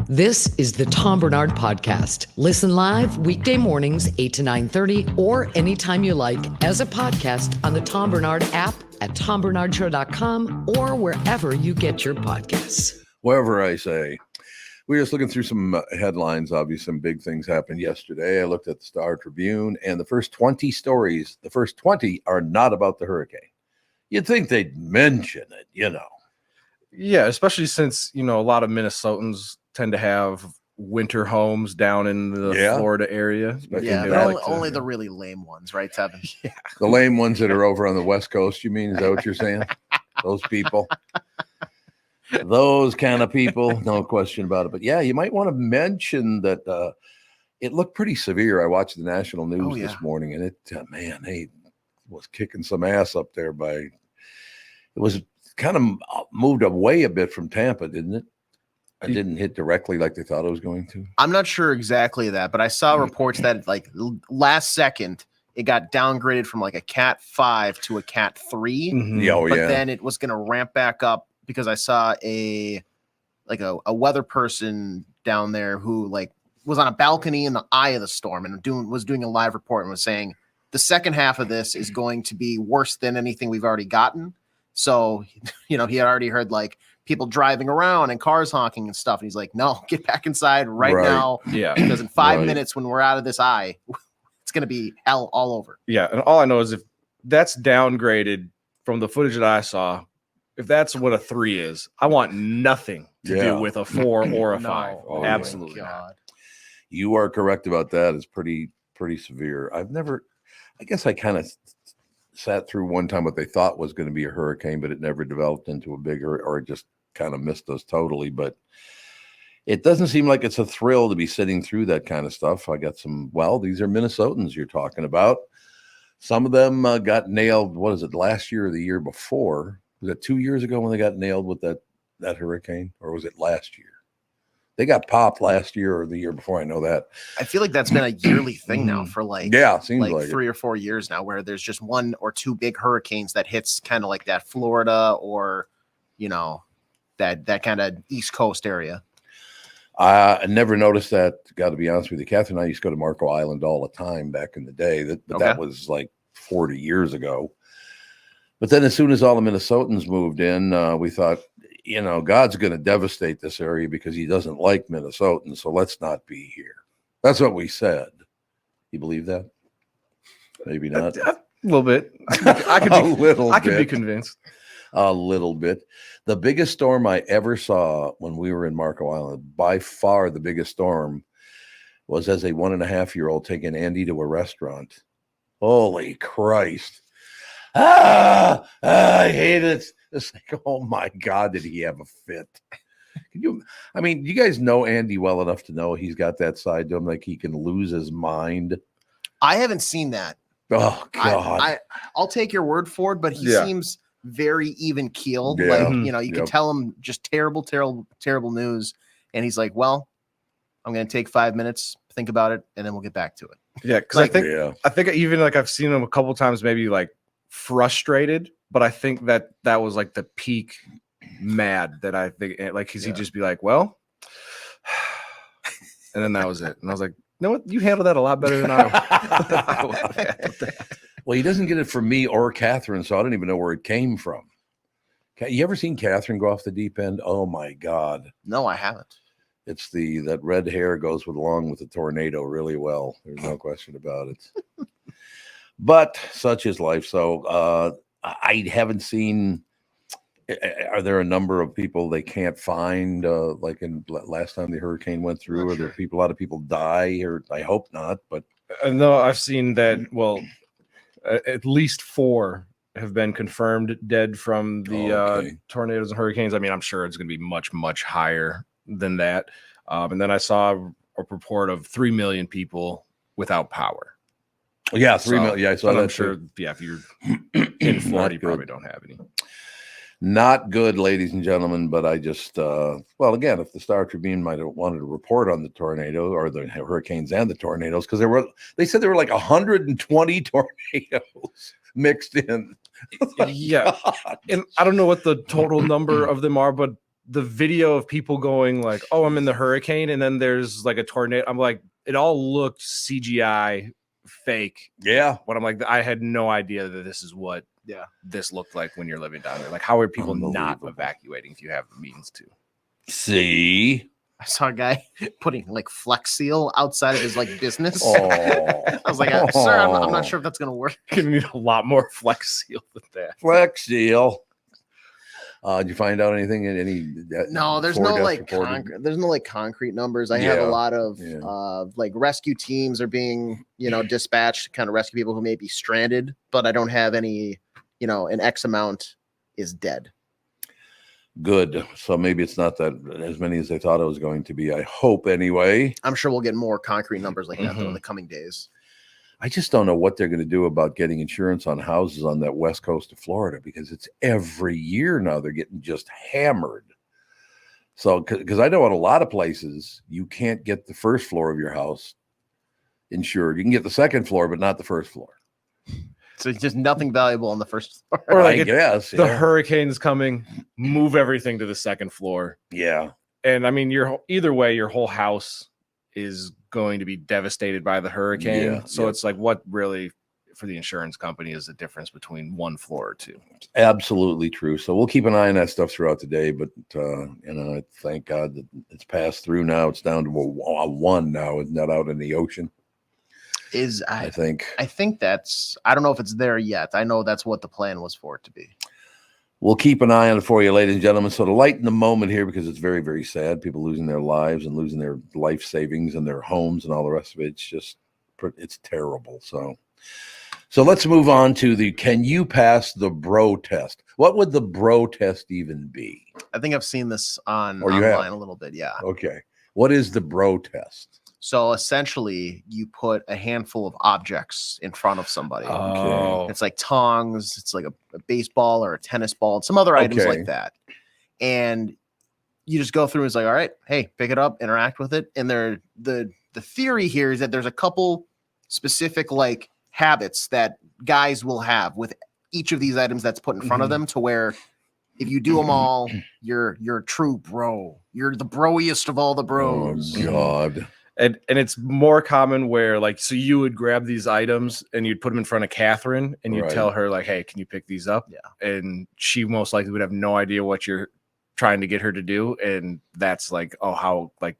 This is the Tom Barnard Podcast. Listen live weekday mornings, 8 to 9:30, or anytime you like as a podcast on the Tom Barnard app at tombarnardshow.com or wherever you get your podcasts. Wherever I say. We're just looking through some headlines. Obviously, some big things happened yesterday. I looked at the Star Tribune, and the first 20 stories, the first 20 are not about the hurricane. You'd think they'd mention it, you know. Yeah, especially since, a lot of Minnesotans tend to have winter homes down in the Florida area. Yeah, but only the really lame ones, right, Tevin? Yeah. The lame ones that are over on the West Coast, you mean? Is that what you're saying? Those people? Those kind of people, no question about it. But yeah, you might want to mention that it looked pretty severe. I watched the national news this morning, and it, he was kicking some ass up there it was kind of moved away a bit from Tampa, didn't it? It didn't hit directly like they thought it was going to. I'm not sure exactly that, but I saw reports that like last second it got downgraded from like a Cat 5 to a Cat 3. Mm-hmm. But then it was going to ramp back up because I saw a weather person down there who like was on a balcony in the eye of the storm and was doing a live report and was saying the second half of this is going to be worse than anything we've already gotten. So, he had already heard like people driving around and cars honking and stuff. And he's like, no, get back inside right now. Yeah. Because in 5 minutes when we're out of this eye, it's going to be hell all over. Yeah. And all I know is if that's downgraded from the footage that I saw, if that's what a 3 is, I want nothing to do with a 4 or a 5. Oh, absolutely not. You are correct about that. It's pretty severe. I guess I kind of sat through one time what they thought was going to be a hurricane, but it never developed into a bigger, or it just kind of missed us totally. But it doesn't seem like it's a thrill to be sitting through that kind of stuff. I got these are Minnesotans you're talking about. Some of them got nailed. What is it? Last year or the year before? Was it 2 years ago when they got nailed with that hurricane, or was it last year? They got popped last year or the year before. I know that. I feel like that's been a yearly thing now for seems like 3 or 4 years now, where there's just 1 or 2 big hurricanes that hits kind of like that Florida or, that kind of East Coast area. I never noticed that. Got to be honest with you, Catherine and I used to go to Marco Island all the time back in the day. That was like 40 years ago. But then as soon as all the Minnesotans moved in, we thought, God's going to devastate this area because he doesn't like Minnesotans. So let's not be here. That's what we said. You believe that? Maybe not. A little bit. I could be convinced. A little bit. The biggest storm I ever saw when we were in Marco Island, by far the biggest storm, was as a 1.5-year-old taking Andy to a restaurant. Holy Christ. I hate it. It's like, oh my God, did he have a fit? You guys know Andy well enough to know he's got that side to him, like he can lose his mind. I haven't seen that. Oh God. I'll take your word for it, but he seems very even keeled. Yeah. Like, you can tell him just terrible, terrible, terrible news. And he's like, well, I'm going to take 5 minutes, think about it, and then we'll get back to it. Yeah. Cause I think even like I've seen him a couple times, maybe like frustrated, but I think that was like the peak mad that I think, like, he'd just be like, well, and then that was it. And I was like, you know what? You handled that a lot better than I would. Well, he doesn't get it from me or Catherine, so I don't even know where it came from. You ever seen Catherine go off the deep end? Oh my God. No, I haven't. It's that red hair goes along with the tornado really well. There's no question about it. But such is life. So I haven't seen. Are there a number of people they can't find? Like in last time the hurricane went through, are there a lot of people die? Or I hope not. But no, I've seen that. Well, at least 4 have been confirmed dead from the tornadoes and hurricanes. I mean, I'm sure it's going to be much, much higher than that. And then I saw a report of 3 million people without power. Yeah, 3 million. Yeah, so I'm sure. Yeah, if you're in Florida, you probably don't have any. Not good, ladies and gentlemen. But I just, again, if the Star Tribune might have wanted to report on the tornado or the hurricanes and the tornadoes, because they said there were like 120 tornadoes mixed in. Yeah, and I don't know what the total number of them are, but the video of people going like, oh, I'm in the hurricane, and then there's like a tornado. I'm like, it all looked CGI fake. Yeah. But I'm like, I had no idea that this is what this looked like when you're living down there. Like, how are people not evacuating if you have the means to? See? I saw a guy putting like Flex Seal outside of his like business. Oh. I was like, sir, I'm not sure if that's going to work. You're going to need a lot more Flex Seal than that. Flex Seal. Did you find out anything? No, there's no like there's no like concrete numbers. I have a lot of like rescue teams are being dispatched to kind of rescue people who may be stranded, but I don't have any. An X amount is dead. Good. So maybe it's not that as many as they thought it was going to be. I hope anyway. I'm sure we'll get more concrete numbers like that though in the coming days. I just don't know what they're going to do about getting insurance on houses on that west coast of Florida, because it's every year now they're getting just hammered. So, because I know in a lot of places you can't get the first floor of your house insured. You can get the second floor, but not the first floor. So it's just nothing valuable on the first floor. Or like I guess the hurricane's coming, move everything to the second floor. Yeah. And I mean, either way, your whole house is going to be devastated by the hurricane. Yeah, so it's like, what really for the insurance company is the difference between one floor or two? Absolutely true. So we'll keep an eye on that stuff throughout the day, but thank God that it's passed through now. It's down to a 1 now. It's not out in the ocean. I think that's, I don't know if it's there yet. I know that's what the plan was for it to be. We'll keep an eye on it for you, ladies and gentlemen. So to lighten the moment here, because it's very, very sad, people losing their lives and losing their life savings and their homes and all the rest of it. It's terrible. So let's move on to can you pass the bro test? What would the bro test even be? I think I've seen this online a little bit. Yeah. Okay. What is the bro test? So essentially, you put a handful of objects in front of somebody. Okay. It's like tongs. It's like a baseball or a tennis ball and some other items like that. And you just go through and it's like, all right, hey, pick it up, interact with it. And the theory here is that there's a couple specific like habits that guys will have with each of these items that's put in front of them, to where if you do them all, you're a true bro. You're the broiest of all the bros. Oh, God. And it's more common where, like, so you would grab these items and you'd put them in front of Catherine and you'd tell her, like, hey, can you pick these up? Yeah. And she most likely would have no idea what you're trying to get her to do. And that's like, oh, how, like,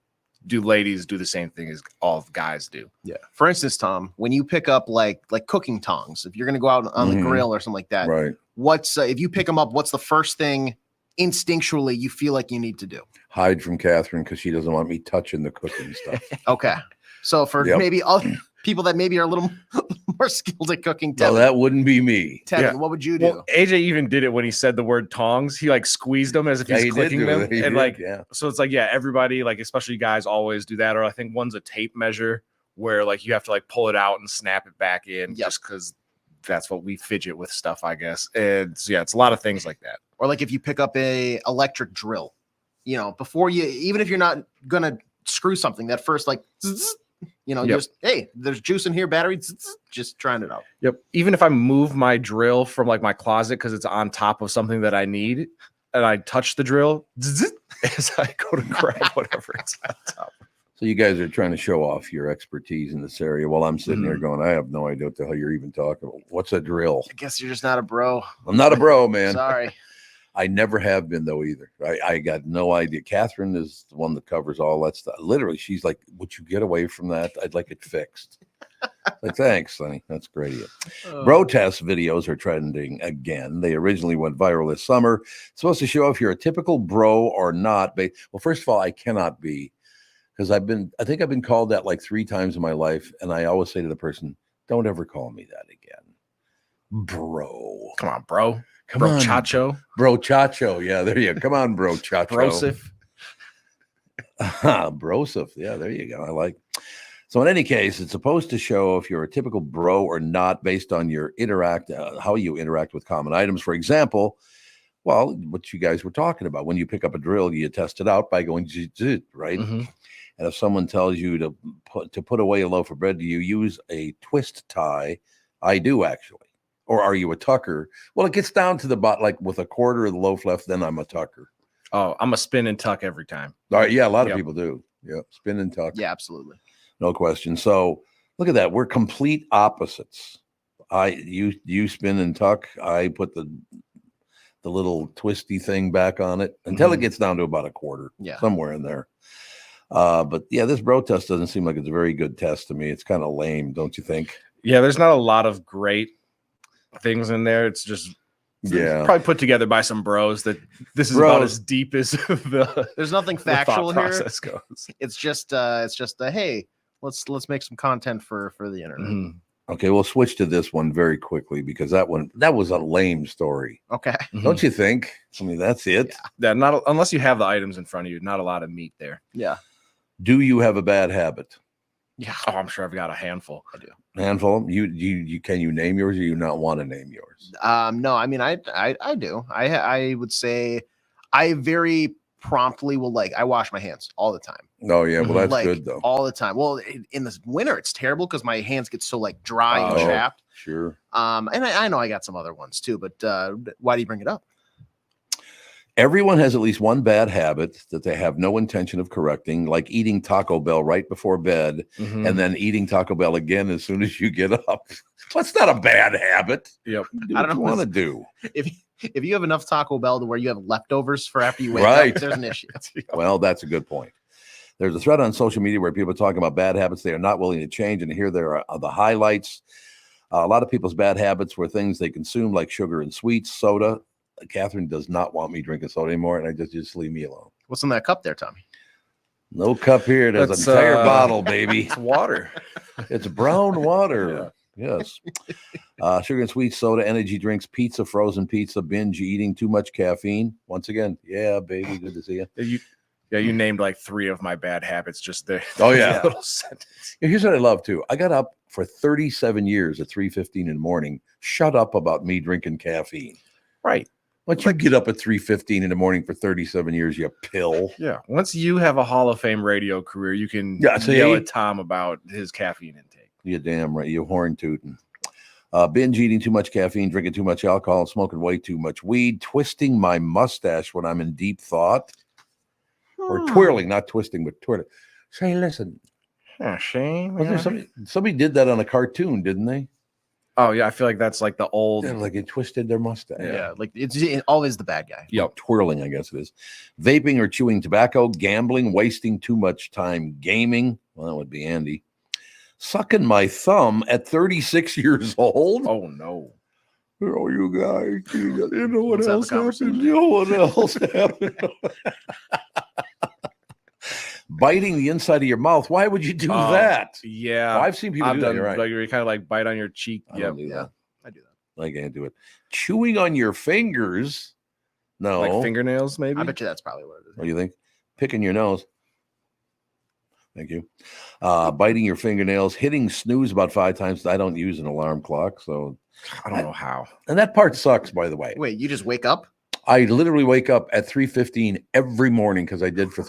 do ladies do the same thing as all guys do? Yeah. For instance, Tom, when you pick up like cooking tongs, if you're going to go out on the grill or something like that, right? What's if you pick them up, what's the first thing instinctually you feel like you need to do? Hide from Catherine, because she doesn't want me touching the cooking stuff. Okay. So for maybe other people that maybe are a little more skilled at cooking, no, that wouldn't be me. Tevin, what would you do? Well, AJ even did it when he said the word tongs. He like squeezed them as if he's clicking them. So it's like, everybody, like, especially guys, always do that. Or I think one's a tape measure where like you have to like pull it out and snap it back in, just because that's what we fidget with stuff, I guess. And so, it's a lot of things like that. Or like if you pick up a electric drill, before you, even if you're not gonna screw something, that first like, just, hey, there's juice in here, battery, just trying it out. Yep. Even if I move my drill from like my closet because it's on top of something that I need, and I touch the drill as I go to grab whatever it's on top. So you guys are trying to show off your expertise in this area while I'm sitting there going, I have no idea what the hell you're even talking about. What's a drill? I guess you're just not a bro. I'm not a bro, man. Sorry. I never have been, though, either. I got no idea. Catherine is the one that covers all that stuff. Literally, she's like, would you get away from that? I'd like it fixed. Like, thanks, Sonny. That's great. Bro test videos are trending again. They originally went viral this summer. It's supposed to show if you're a typical bro or not. Well, first of all, I cannot be, because I think I've been called that like 3 times in my life. And I always say to the person, don't ever call me that again. Bro. Come on, bro. Come on, Chacho. Bro Chacho. Yeah, there you go. Come on, Bro Chacho. Brosif. Brosif. Yeah, there you go. I like. So in any case, it's supposed to show if you're a typical bro or not based on your how you interact with common items. For example, well, what you guys were talking about, when you pick up a drill, you test it out by going zzz, right? Mm-hmm. And if someone tells you to put away a loaf of bread, do you use a twist tie? I do, actually. Or are you a tucker? Well, it gets down to the bot, like with a quarter of the loaf left, then I'm a tucker. Oh, I'm a spin and tuck every time. All right, yeah, a lot of people do. Yeah, spin and tuck. Yeah, absolutely. No question. So look at that. We're complete opposites. You spin and tuck. I put the little twisty thing back on it until it gets down to about a quarter. Yeah, somewhere in there. But yeah, this bro test doesn't seem like it's a very good test to me. It's kind of lame, don't you think? Yeah, there's not a lot of great things in there. It's just probably put together by some bros that this is about as deep as there's nothing factual here. Process goes. It's just hey, let's make some content for the internet. Mm-hmm. Okay, we'll switch to this one very quickly because that was a lame story. Okay, don't you think? I mean, that's it. Yeah, not unless you have the items in front of you. Not a lot of meat there. Yeah. Do you have a bad habit? Yeah. Oh, I'm sure I've got a handful. I do. Handful. You can you name yours, or you not want to name yours? No, I mean I do. I would say I very promptly will I wash my hands all the time. Oh yeah, well that's good though. All the time. Well, in the winter it's terrible because my hands get so dry and chapped. Sure. And I know I got some other ones too, but why do you bring it up? Everyone has at least one bad habit that they have no intention of correcting, like eating Taco Bell right before bed and then eating Taco Bell again as soon as you get up. That's not a bad habit. Yep. I don't know what you want to do. If you have enough Taco Bell to where you have leftovers for after you wake up, there's an issue. Well, that's a good point. There's a thread on social media where people are talking about bad habits they are not willing to change, and here there are the highlights. A lot of people's bad habits were things they consume, like sugar and sweets, soda. Catherine does not want me drinking soda anymore, and I just leave me alone. What's in that cup there, Tommy? No cup here. There's an entire bottle, baby. It's water. It's brown water. Yes. Sugar and sweets, soda, energy drinks, pizza, frozen pizza, binge eating, too much caffeine. Once again, yeah, baby, good to see you. You named 3 of my bad habits just there. Oh, yeah. Little sentence. Here's what I love, too. I got up for 37 years at 3:15 in the morning. Shut up about me drinking caffeine. Right. Once you get up at 3:15 in the morning for 37 years, you pill. Yeah. Once you have a Hall of Fame radio career, you can yell at Tom about his caffeine intake. You're damn right. You're horn tooting. Binge eating too much caffeine, drinking too much alcohol, smoking way too much weed, twisting my mustache when I'm in deep thought. Or twirling, not twisting, but twirling. Say, listen. Yeah, Shane. Somebody did that on a cartoon, didn't they? Oh, yeah. I feel like that's the old. Yeah, it twisted their mustache. Yeah, it's always the bad guy. Yeah, twirling, I guess it is. Vaping or chewing tobacco, gambling, wasting too much time gaming. Well, that would be Andy. Sucking my thumb at 36 years old. Oh, no. Oh, you guys. You know what Let's else happened? You know what else happened? Biting the inside of your mouth. Why would you do that? Yeah. Well, I've seen people do that. You're right. You kind of bite on your cheek. I don't do that. I do that. I can't do it. Chewing on your fingers. No. Like fingernails, maybe? I bet you that's probably what it is. What do you think? Picking your nose. Thank you. Biting your fingernails, hitting snooze about 5 times. I don't use an alarm clock, so I don't know how. And that part sucks, by the way. Wait, you just wake up? I literally wake up at 3:15 every morning because I did for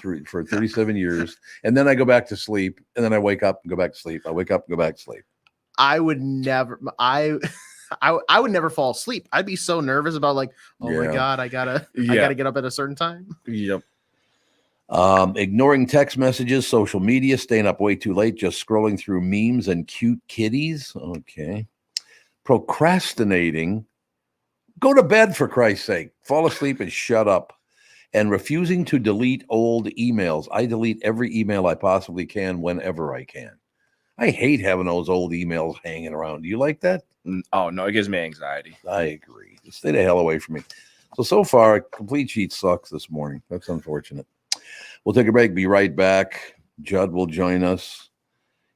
37 years, and then I go back to sleep, and then I wake up and go back to sleep. I wake up and go back to sleep. I would never. I would never fall asleep. I'd be so nervous about my God, I gotta get up at a certain time. Yep. Ignoring text messages, social media, staying up way too late, just scrolling through memes and cute kitties. Okay. Procrastinating. Go to bed, for Christ's sake. Fall asleep and shut up. And refusing to delete old emails. I delete every email I possibly can whenever I can. I hate having those old emails hanging around. Do you like that? Oh, no, it gives me anxiety. I agree. Stay the hell away from me. So far, Complete Sheet sucks this morning. That's unfortunate. We'll take a break. Be right back. Judd will join us.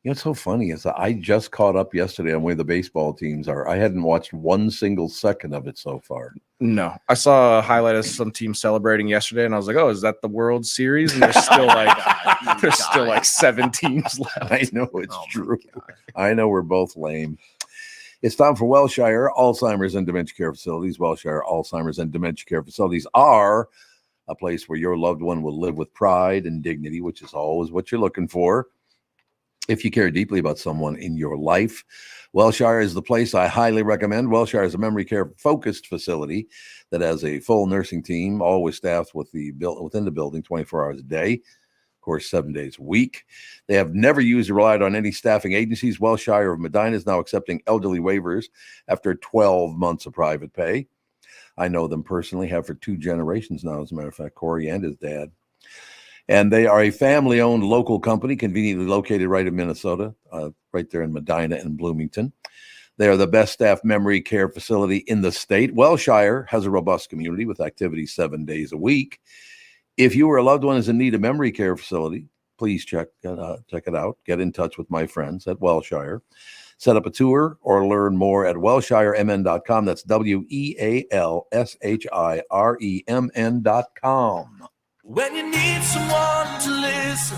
You know, what's so funny is that I just caught up yesterday on where the baseball teams are. I hadn't watched one single second of it so far. No, I saw a highlight of some team celebrating yesterday, and I was like, "Oh, is that the World Series?" And there's still 7 teams left. I know it's true. I know we're both lame. It's time for Wellshire Alzheimer's and Dementia Care Facilities. Wellshire Alzheimer's and Dementia Care Facilities are a place where your loved one will live with pride and dignity, which is always what you're looking for. If you care deeply about someone in your life, Wellshire is the place I highly recommend. Wellshire is a memory care focused facility that has a full nursing team, always staffed within the building 24 hours a day, of course, 7 days a week. They have never used or relied on any staffing agencies. Wellshire of Medina is now accepting elderly waivers after 12 months of private pay. I know them personally, have for 2 generations now, as a matter of fact, Corey and his dad. And they are a family-owned local company, conveniently located right in Minnesota, right there in Medina and Bloomington. They are the best staff memory care facility in the state. Wellshire has a robust community with activities 7 days a week. If you or a loved one is in need of memory care facility, please check it out. Get in touch with my friends at Wellshire. Set up a tour or learn more at wellshiremn.com. That's WEALSHIREMN.com. When you need someone to listen,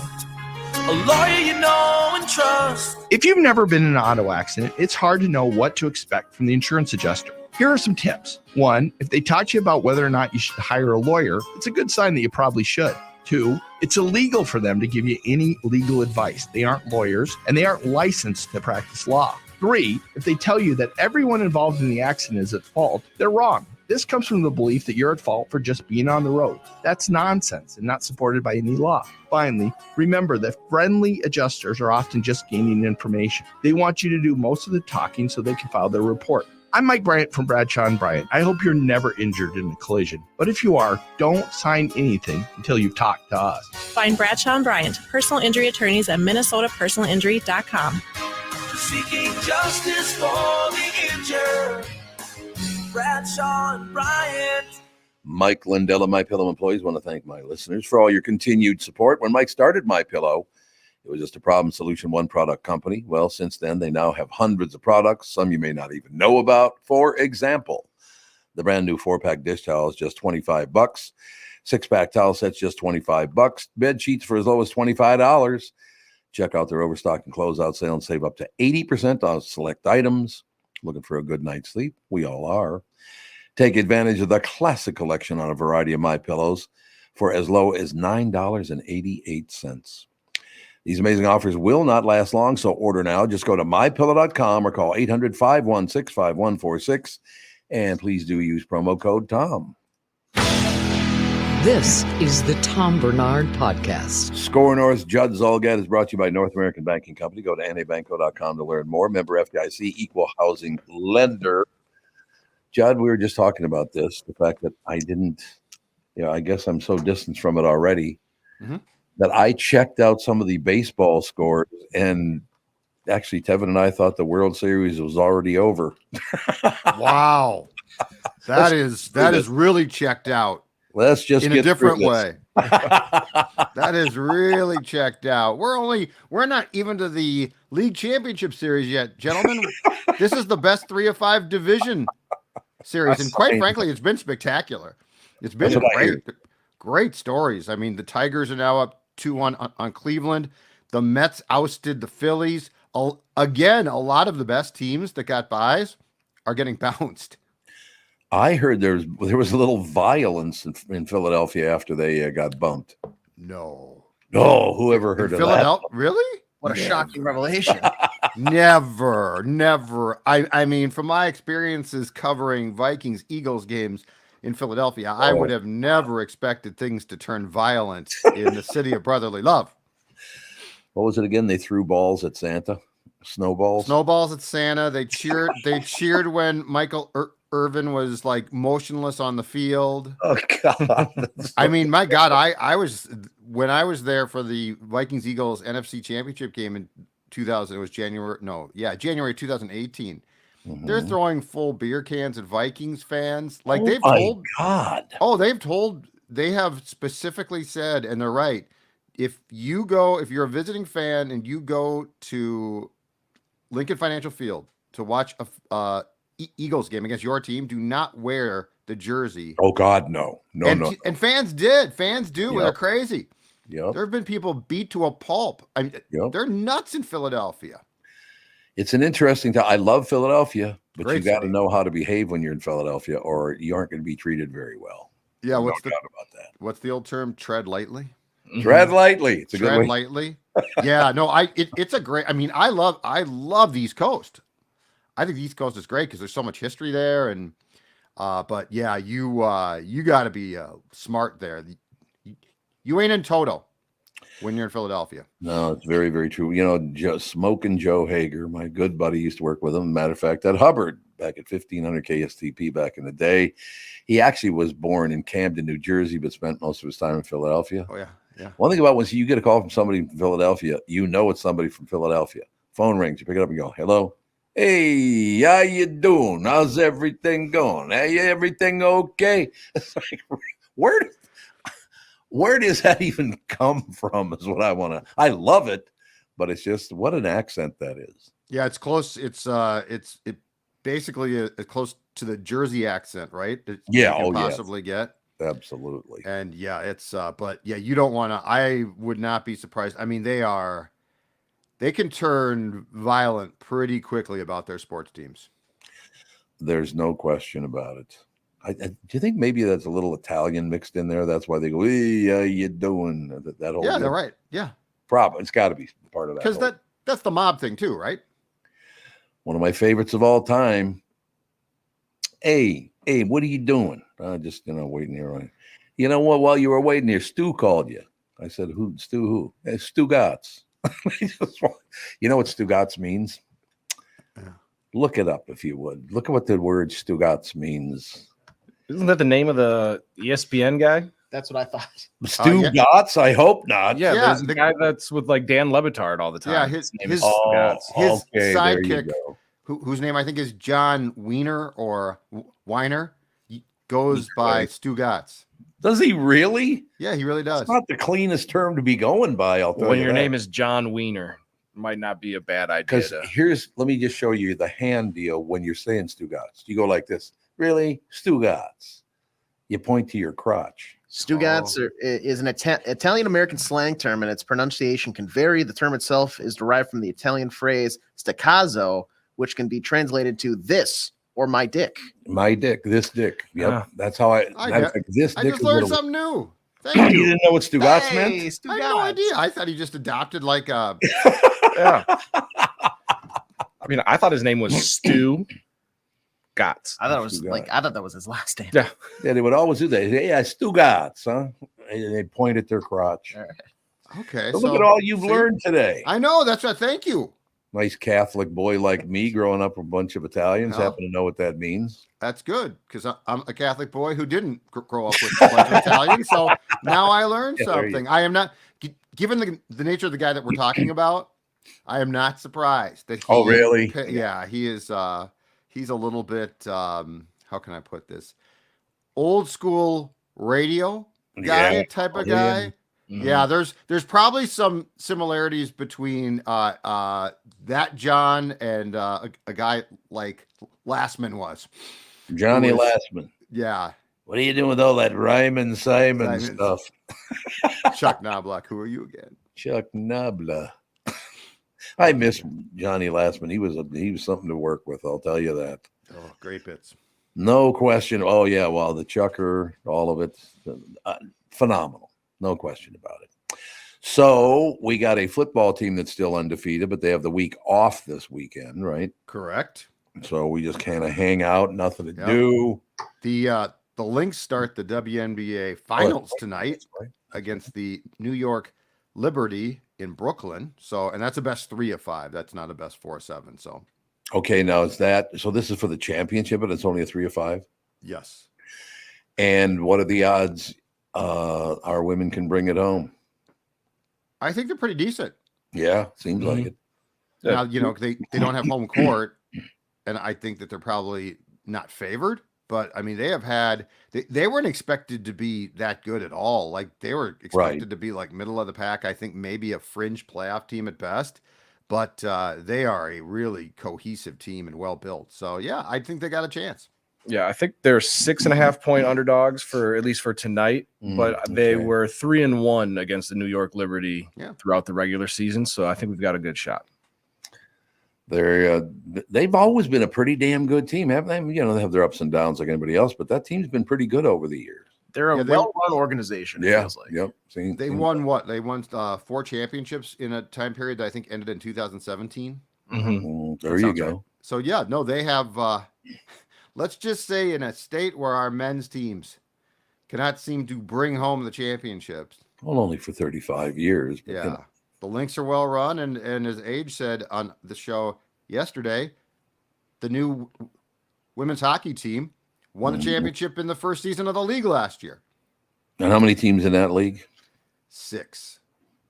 a lawyer you know and trust. If you've never been in an auto accident, it's hard to know what to expect from the insurance adjuster. Here are some tips. 1, if they talk to you about whether or not you should hire a lawyer, it's a good sign that you probably should. 2, it's illegal for them to give you any legal advice. They aren't lawyers and they aren't licensed to practice law. 3, if they tell you that everyone involved in the accident is at fault, they're wrong. This comes from the belief that you're at fault for just being on the road. That's nonsense and not supported by any law. Finally, remember that friendly adjusters are often just gaining information. They want you to do most of the talking so they can file their report. I'm Mike Bryant from Bradshaw & Bryant. I hope you're never injured in a collision. But if you are, don't sign anything until you've talked to us. Find Bradshaw & Bryant, personal injury attorneys at minnesotapersonalinjury.com. Seeking justice for the injured. Bradshaw and Bryant. Mike Lindell, MyPillow employees, want to thank my listeners for all your continued support. When Mike started MyPillow, it was just a problem solution, one product company. Well, since then, they now have hundreds of products, some you may not even know about. For example, the brand new 4-pack dish towels, just $25. 6-pack towel sets, just $25. Bed sheets for as low as $25. Check out their overstock and closeout sale and save up to 80% on select items. Looking for a good night's sleep? We all are. Take advantage of the classic collection on a variety of MyPillows for as low as $9.88. These amazing offers will not last long, so order now. Just go to mypillow.com or call 800-516-5146. And please do use promo code TOM. This is the Tom Barnard Podcast. SKOR North, Judd, Zulgad is brought to you by North American Banking Company. Go to nabanco.com to learn more. Member FDIC, equal housing lender. Judd, we were just talking about this, the fact that I didn't, I guess I'm so distanced from it already that I checked out some of the baseball scores, and actually Tevin and I thought the World Series was already over. Wow. That is really checked out. Let's just in get a different through way. That is really checked out. We're not even to the league championship series yet, gentlemen. This is the best 3 of 5 division series, and quite frankly, it's been spectacular. It's been great stories. I mean, the Tigers are now up 2-1 on Cleveland. The Mets ousted the Phillies. Again, a lot of the best teams that got byes are getting bounced. I heard there was a little violence in Philadelphia after they got bumped. No, whoever heard of that? Really? What a shocking revelation. Never. I mean, from my experiences covering Vikings-Eagles games in Philadelphia, I would have never expected things to turn violent in the city of brotherly love. What was it again? They threw balls at Santa? Snowballs? Snowballs at Santa. They cheered when Michael Irvin was like motionless on the field. Oh God! I mean, my God, I was when I was there for the Vikings Eagles NFC Championship game in 2000. It was January 2018. They're throwing full beer cans at Vikings fans. Like they have specifically said, and they're right. If you're a visiting fan and you go to Lincoln Financial Field to watch a Eagles game against your team, do not wear the jersey. Oh God, no. And fans did. Fans do. Yep. They're crazy. Yep. There have been people beat to a pulp. I mean, they're nuts in Philadelphia. It's an interesting time. I love Philadelphia, but Great you got to city. know how to behave when you're in Philadelphia, or you aren't going to be treated very well. Yeah, no doubt about that. What's the old term? Tread lightly. Tread lightly. It's a good way. Tread lightly. Yeah, no, it's a great. I mean, I love the East Coast. I think the East Coast is great because there's so much history there, and but yeah, you got to be smart there. You ain't in Toto when you're in Philadelphia. No, it's very, very true. You know, Smoking Joe Hager, my good buddy, used to work with him. Matter of fact, at Hubbard back at 1500 KSTP back in the day. He actually was born in Camden, New Jersey, but spent most of his time in Philadelphia. Oh, yeah. Yeah. One thing about when you get a call from somebody from Philadelphia, you know it's somebody from Philadelphia. Phone rings, you pick it up and go, hello. Hey, how you doing? How's everything going? Hey, everything okay? It's like, where does that even come from is what I want to. I love it, but it's just what an accent that is. Yeah, it's close. It's basically close to the Jersey accent, right? That you can possibly get. Absolutely. And yeah, it's but yeah, you don't want to. I would not be surprised. I mean, they can turn violent pretty quickly about their sports teams. There's no question about it. Do you think maybe that's a little Italian mixed in there? That's why they go, hey, how you doing? That whole they're right. Yeah. Probably. It's got to be part of that. Because that's the mob thing too, right? One of my favorites of all time. Hey, what are you doing? Just, waiting here. Right? You know what? While you were waiting here, Stu called you. I said, who? Stu who? Hey, Stu Gotts. You know what Stu Gotts means? Yeah. Look it up if you would. Look at what the word Stu Gotts means. Isn't that the name of the ESPN guy? That's what I thought. Stu Gotts? I hope not. Yeah, there's the guy that's with like Dan Lebitard all the time. Yeah, his sidekick, whose name I think is John Wiener or Weiner, goes by Stu Gotts. Does he really? Yeah, he really does. It's not the cleanest term to be going by. I'll tell you. When your name is John Wiener, might not be a bad idea. Because let me just show you the hand deal when you're saying Stu Gotts. You go like this. Really? Stu Gotts. You point to your crotch. Stu Gotts is an Italian-American slang term, and its pronunciation can vary. The term itself is derived from the Italian phrase staccato, which can be translated to this or my dick. My dick, this dick. Yep. That's how I just learned something new. Thank you. You didn't know what Stu Gotts meant? Stu I had no idea. I thought he just adopted like a. Yeah. I mean, I thought his name was Stu Gotts. I thought it was I thought that was his last name. Yeah. Yeah, they would always do that. Hey, Stu Gotts, huh? And they point at their crotch. All right. Okay. So look at all you've learned today. I know. That's right. Thank you. Nice Catholic boy like me growing up with a bunch of Italians happen to know what that means. That's good because I'm a Catholic boy who didn't grow up with a bunch of Italians. So now I learned something. I am not, given the nature of the guy that we're talking about, I am not surprised that he. Oh, really? Yeah, he is. He's a little bit. How can I put this? Old school radio guy type of guy. Mm-hmm. Yeah, there's probably some similarities between that John and a guy like Lastman was. Johnny Lastman. Yeah. What are you doing with all that Ryman Simon stuff? Chuck Knobloch. Who are you again? Chuck Knobloch. I miss Johnny Lastman. He was something to work with. I'll tell you that. Oh, great bits. No question. Oh yeah. Well, the Chucker, all of it, phenomenal. No question about it. So we got a football team that's still undefeated, but they have the week off this weekend, right? Correct. So we just kind of hang out, nothing to do. The Lynx start the WNBA Finals tonight against the New York Liberty in Brooklyn. So, and that's a best 3 of 5. That's not a best 4 of 7. So, okay, now is that so? This is for the championship, but it's only a 3 of 5. Yes. And what are the odds? Our women can bring it home. I think they're pretty decent. Yeah, seems like it. Now, they don't have home court, and I think that they're probably not favored. But I mean, they weren't expected to be that good at all. Like they were expected to be like middle of the pack. I think maybe a fringe playoff team at best. But they are a really cohesive team and well built. So yeah, I think they got a chance. Yeah, I think they're 6.5 point underdogs for at least for tonight, but they were 3-1 against the New York Liberty throughout the regular season. So I think we've got a good shot. They've always been a pretty damn good team, haven't they? They have their ups and downs like anybody else, but that team's been pretty good over the years. They're a Yeah, they- well-run organization. It Yeah. feels like. Yep. They won what? They won 4 championships in a time period that I think ended in 2017. There That you sounds go. right. So yeah, no, they have. Let's just say in a state where our men's teams cannot seem to bring home the championships. Well, only for 35 years. But, Yeah, the Lynx are well run, and as Age said on the show yesterday, the new women's hockey team won the championship in the first season of the league last year. And how many teams in that league? 6.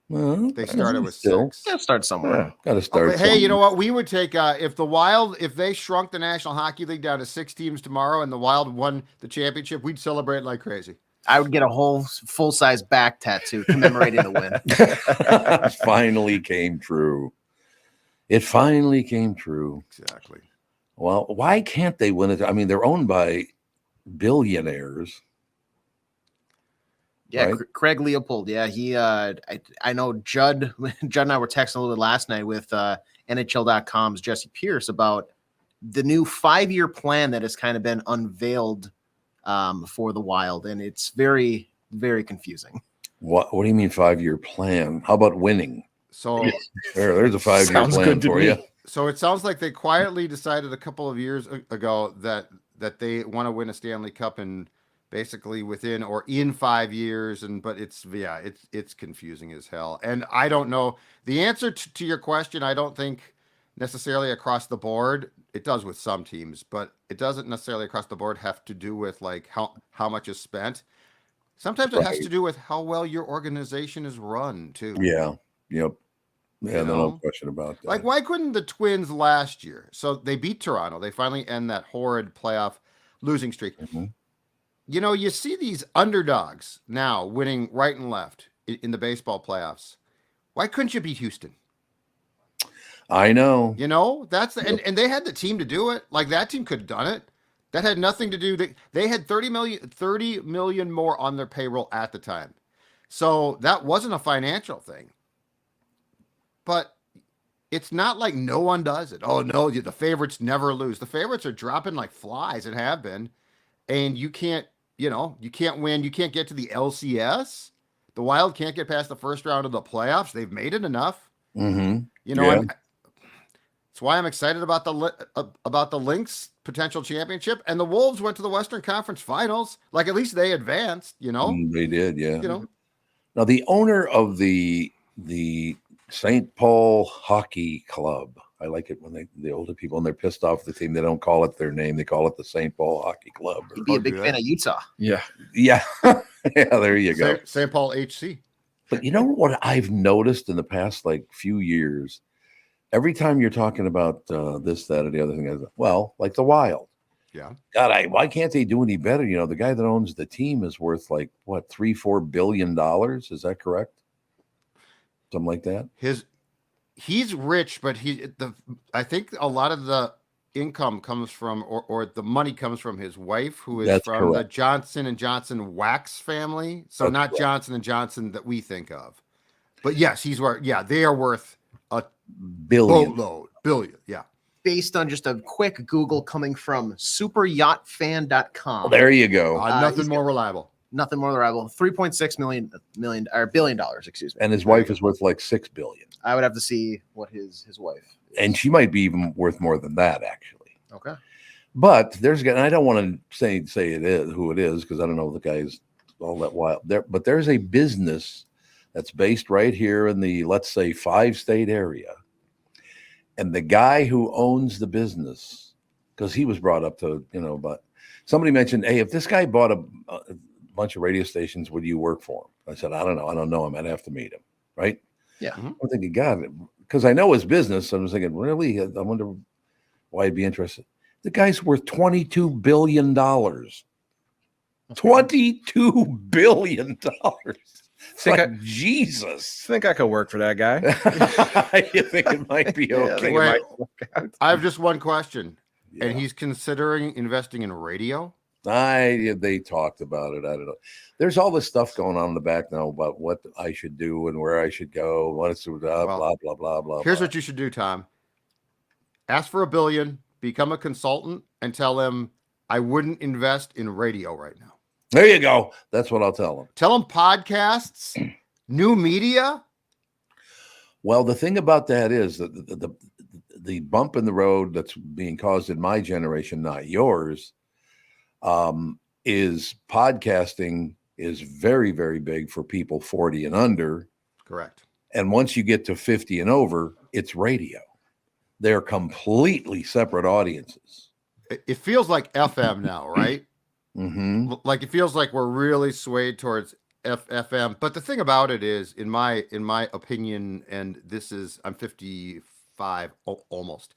Well, They started with still 6. Let's start somewhere. got to start. But hey, you know what? We would take if the Wild, if they shrunk the National Hockey League down to 6 teams tomorrow, and the Wild won the championship, we'd celebrate like crazy. I would get a whole full-size back tattoo commemorating the win. It finally came true. It finally came true. Exactly. Well, why can't they win it? I mean, they're owned by billionaires. Yeah, Right. Craig Leopold. Yeah, he. I know Judd. Judd and I were texting a little bit last night with NHL.com's Jesse Pierce about the new 5-year plan that has kind of been unveiled for the Wild, and it's very, very confusing. What do you mean 5-year plan? How about winning? So, There's a 5-year Sounds plan good to for me. you. so it sounds like they quietly decided a couple of years ago that they want to win a Stanley Cup in basically within or in 5 years, but it's confusing as hell. And I don't know the answer to your question. I don't think necessarily across the board. It does with some teams, but it doesn't necessarily across the board have to do with like how much is spent. Sometimes it has to do with how well your organization is run too. Yeah. Yep. Yeah, You no know? question about that. Like, why couldn't the Twins last year? So they beat Toronto. They finally end that horrid playoff losing streak. Mhm. You know, you see these underdogs now winning right and left in the baseball playoffs. Why couldn't you beat Houston? I know. You know, and they had the team to do it. Like, that team could have done it. That had nothing to do. They had 30 million more on their payroll at the time. So that wasn't a financial thing. But it's not like no one does it. Oh, no, the favorites never lose. The favorites are dropping like flies and have been. And you can't win. You can't get to the LCS. The Wild can't get past the first round of the playoffs. They've made it enough. Mm-hmm. You know, Yeah. that's why I'm excited about the Lynx potential championship. And the Wolves went to the Western Conference Finals. Like, at least they advanced, you know? They did, yeah. You know? Now the owner of the St. Paul Hockey Club. I like it when the older people, and they're pissed off the team, they don't call it their name, they call it the St. Paul Hockey Club. He'd be a big fan of Utah. Yeah. Yeah. Yeah, there you go. St. Paul HC. But you know what I've noticed in the past like few years? Every time you're talking about this, that, or the other thing, like the Wild. Yeah. God, why can't they do any better? You know, the guy that owns the team is worth like what, $3-4 billion? Is that correct? Something like that. He's rich, but I think a lot of the income comes from, or the money comes from his wife, who is from the Johnson & Johnson wax family. So That's not correct. Johnson & Johnson that we think of. But yes, he's worth. Yeah, they are worth a billion. Yeah. Based on just a quick Google coming from superyachtfan.com. Well, there you go. Nothing more reliable. Nothing more reliable. $3.6 billion, excuse me. And his wife is worth like $6 billion. I would have to see what his wife is. And she might be even worth more than that, actually. Okay. But and I don't want to say it is who it is, because I don't know the guy's all that wild there. But there's a business that's based right here in the, let's say, 5-state area. And the guy who owns the business, because he was brought up to, but somebody mentioned, hey, if this guy bought a bunch of radio stations, would you work for him? I said, I don't know. I don't know him. I'd have to meet him. Right. Yeah. I'm thinking, God, because I know his business. I was thinking, really? I wonder why he'd be interested. The guy's worth $22 billion. $22 billion. Jesus. I think I could work for that guy. You think it might be okay? I have just one question. Yeah. And he's considering investing in radio? They talked about it. I don't know. There's all this stuff going on in the back now about what I should do and where I should go. Blah, blah, blah, blah. Here's what you should do, Tom. Ask for $1 billion, become a consultant, and tell him I wouldn't invest in radio right now. There you go. That's what I'll tell them. Tell them podcasts, new media. Well, the thing about that is that the bump in the road that's being caused in my generation, not yours, is podcasting is very, very big for people 40 and under. Correct. And once you get to 50 and over, it's radio. They're completely separate audiences. It feels like FM now, right? Mm-hmm. Like it feels like we're really swayed towards FM. But the thing about it is, in my opinion, and this is, I'm 55 almost.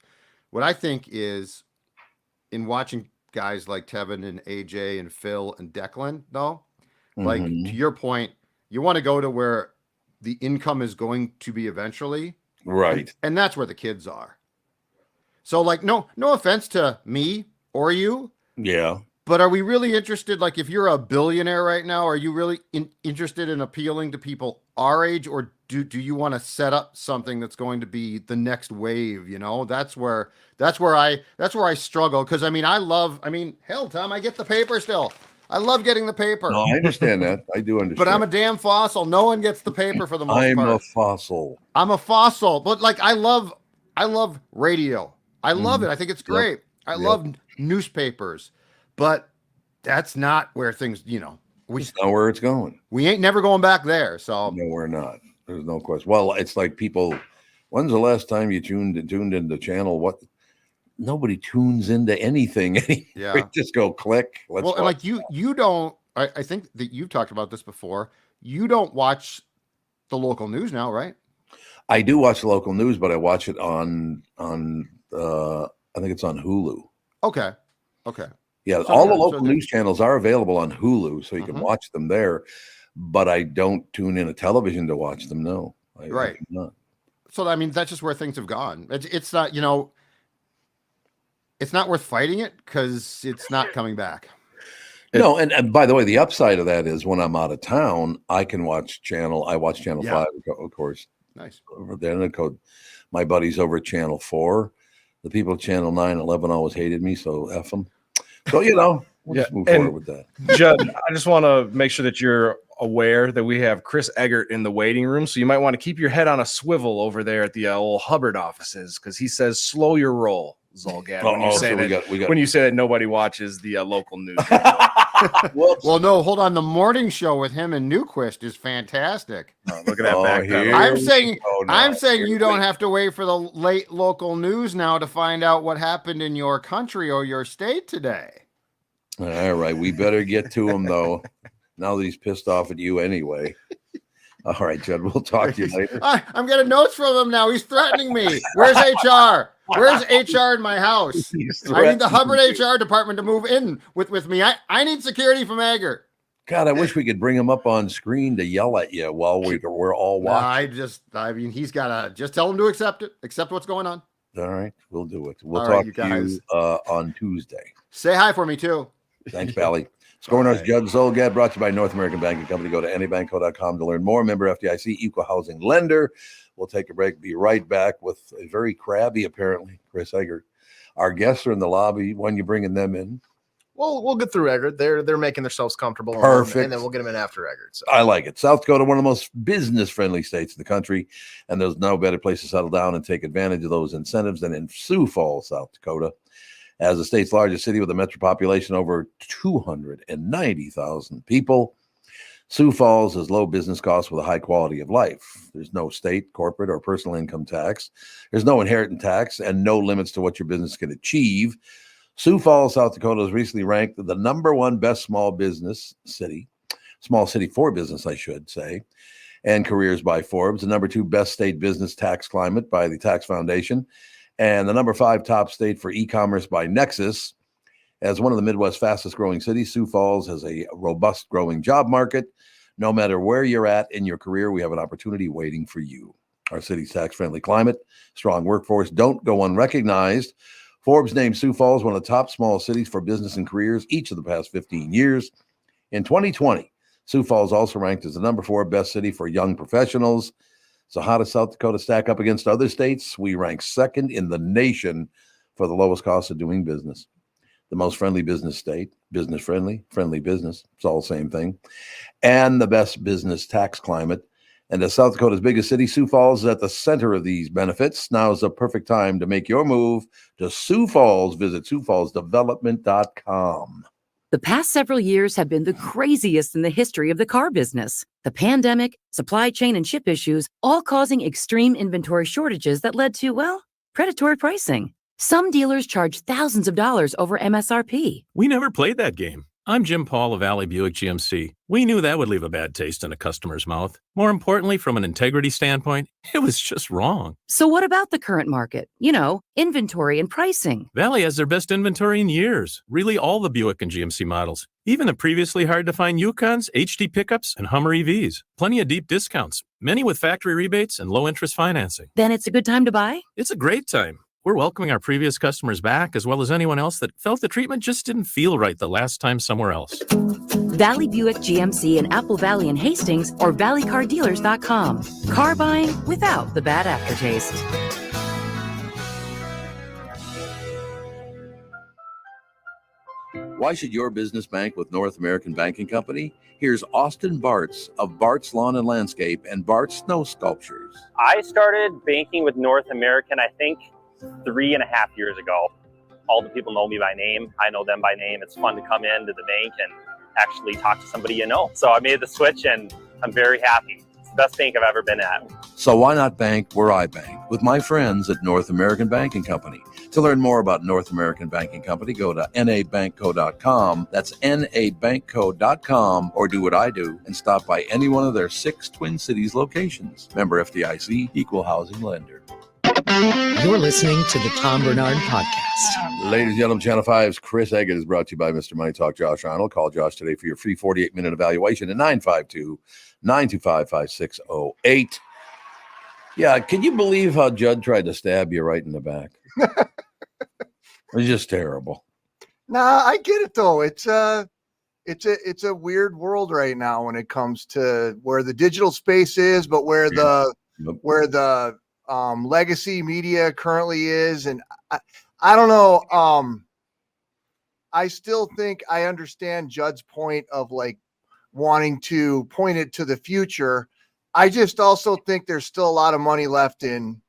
What I think is, in watching guys like Tevin and AJ and Phil and Declan, though, like to your point, you want to go to where the income is going to be eventually, right? And that's where the kids are. So, like, no offense to me or you, yeah. But are we really interested? Like, if you're a billionaire right now, are you really interested in appealing to people our age, or do you want to set up something that's going to be the next wave? You know, that's where I struggle. Because hell, Tom, I get the paper still. I love getting the paper. No, I understand that. I do understand. But I'm a damn fossil. No one gets the paper for the most part. I'm a fossil. I'm a fossil. But like, I love radio. I love it. I think it's great. Yep. I love newspapers. But that's not where things, It's not where it's going. We ain't never going back there. So no, we're not. There's no question. Well, it's like people. When's the last time you tuned into the channel? What? Nobody tunes into anything. Yeah, we just go click. And like you don't. I think that you've talked about this before. You don't watch the local news now, right? I do watch the local news, but I watch it on. I think it's on Hulu. Okay. Yeah, all the local news channels are available on Hulu, so you can watch them there. But I don't tune in a television to watch them. No, right. I do not. So that's just where things have gone. It's not, it's not worth fighting it because it's not coming back. No, and by the way, the upside of that is when I'm out of town, I can watch Channel 5, of course. Nice. Over there, and then my buddies over at Channel 4. The people at Channel 9, 11 always hated me, so F them. So, we'll just move forward with that. Judd, I just want to make sure that you're aware that we have Chris Egert in the waiting room. So you might want to keep your head on a swivel over there at the old Hubbard offices, because he says, slow your roll, Zulgad, when you say that nobody watches the local news. Well, no, hold on. The morning show with him and Newquist is fantastic. Oh, look at that back. I'm saying you don't have to wait for the late local news now to find out what happened in your country or your state today. All right, we better get to him though. Now that he's pissed off at you anyway. All right, Judd, we'll talk to you later. I'm getting notes from him now. He's threatening me. Where's HR? Where's HR in my house? I need the Hubbard HR department to move in with me. I need security from Egert. God, I wish we could bring him up on screen to yell at you while we're all watching. He's got to just tell him to accept what's going on. All right, we'll do it. We'll talk to you on Tuesday. Say hi for me too. Thanks, Pally. SKOR North Judd Zulgad, brought to you by North American Banking Company. Go to anybanco.com to learn more. Member FDIC, equal housing lender. We'll take a break. Be right back with a very crabby, apparently, Chris Egert. Our guests are in the lobby. When you bringing them in? We'll get through Egert. They're making themselves comfortable. Perfect. And then we'll get them in after Egert. So. I like it. South Dakota, one of the most business-friendly states in the country, and there's no better place to settle down and take advantage of those incentives than in Sioux Falls, South Dakota. As the state's largest city with a metro population over 290,000 people, Sioux Falls has low business costs with a high quality of life. There's no state, corporate, or personal income tax. There's no inheritance tax and no limits to what your business can achieve. Sioux Falls, South Dakota was recently ranked the #1 best small city for business, I should say, and careers by Forbes, the #2 best state business tax climate by the Tax Foundation, and the #5 top state for e-commerce by Nexus. As one of the Midwest's fastest growing cities, Sioux Falls has a robust growing job market. No matter where you're at in your career, we have an opportunity waiting for you. Our city's tax-friendly climate, strong workforce don't go unrecognized. Forbes named Sioux Falls one of the top small cities for business and careers each of the past 15 years. In 2020, Sioux Falls also ranked as the #4 best city for young professionals. So how does South Dakota stack up against other states? We rank second in the nation for the lowest cost of doing business. the most friendly business state, business friendly business. It's all the same thing. And the best business tax climate. And as South Dakota's biggest city, Sioux Falls is at the center of these benefits. Now is the perfect time to make your move to Sioux Falls. Visit SiouxFallsDevelopment.com. The past several years have been the craziest in the history of the car business. The pandemic, supply chain and chip issues, all causing extreme inventory shortages that led to, well, predatory pricing. Some dealers charge thousands of dollars over MSRP. We never played that game. I'm Jim Paul of Valley Buick GMC. We knew that would leave a bad taste in a customer's mouth. More importantly, from an integrity standpoint, it was just wrong. So what about the current market? You know, inventory and pricing. Valley has their best inventory in years. Really all the Buick and GMC models. Even the previously hard-to-find Yukons, HD pickups, and Hummer EVs. Plenty of deep discounts. Many with factory rebates and low-interest financing. Then it's a good time to buy? It's a great time. We're welcoming our previous customers back, as well as anyone else that felt the treatment just didn't feel right the last time somewhere else. Valley Buick GMC in Apple Valley and Hastings or valleycardealers.com. Car buying without the bad aftertaste. Why should your business bank with North American Banking Company? Here's Austin Bartz of Bartz Lawn and Landscape and Bartz Snow Sculptures. I started banking with North American, I think, 3.5 years ago. All the people know me by name. I know them by name. It's fun to come into the bank and actually talk to somebody you know. So I made the switch and I'm very happy. It's the best bank I've ever been at. So why not bank where I bank? With my friends at North American Banking Company. To learn more about North American Banking Company, go to nabankco.com. That's nabankco.com, or do what I do and stop by any one of their 6 Twin Cities locations. Member FDIC, equal housing lender. You're listening to the Tom Barnard Podcast. Ladies and gentlemen, Channel 5's Chris Egert is brought to you by Mr. Money Talk, Josh Arnold. Call Josh today for your free 48-minute evaluation at 952-925-5608. Yeah, can you believe how Judd tried to stab you right in the back? It's just terrible. Nah, I get it though. It's a weird world right now when it comes to where the digital space is, but where the legacy media currently is, and I don't know. I still think I understand Judd's point of like wanting to point it to the future. I just also think there's still a lot of money left in,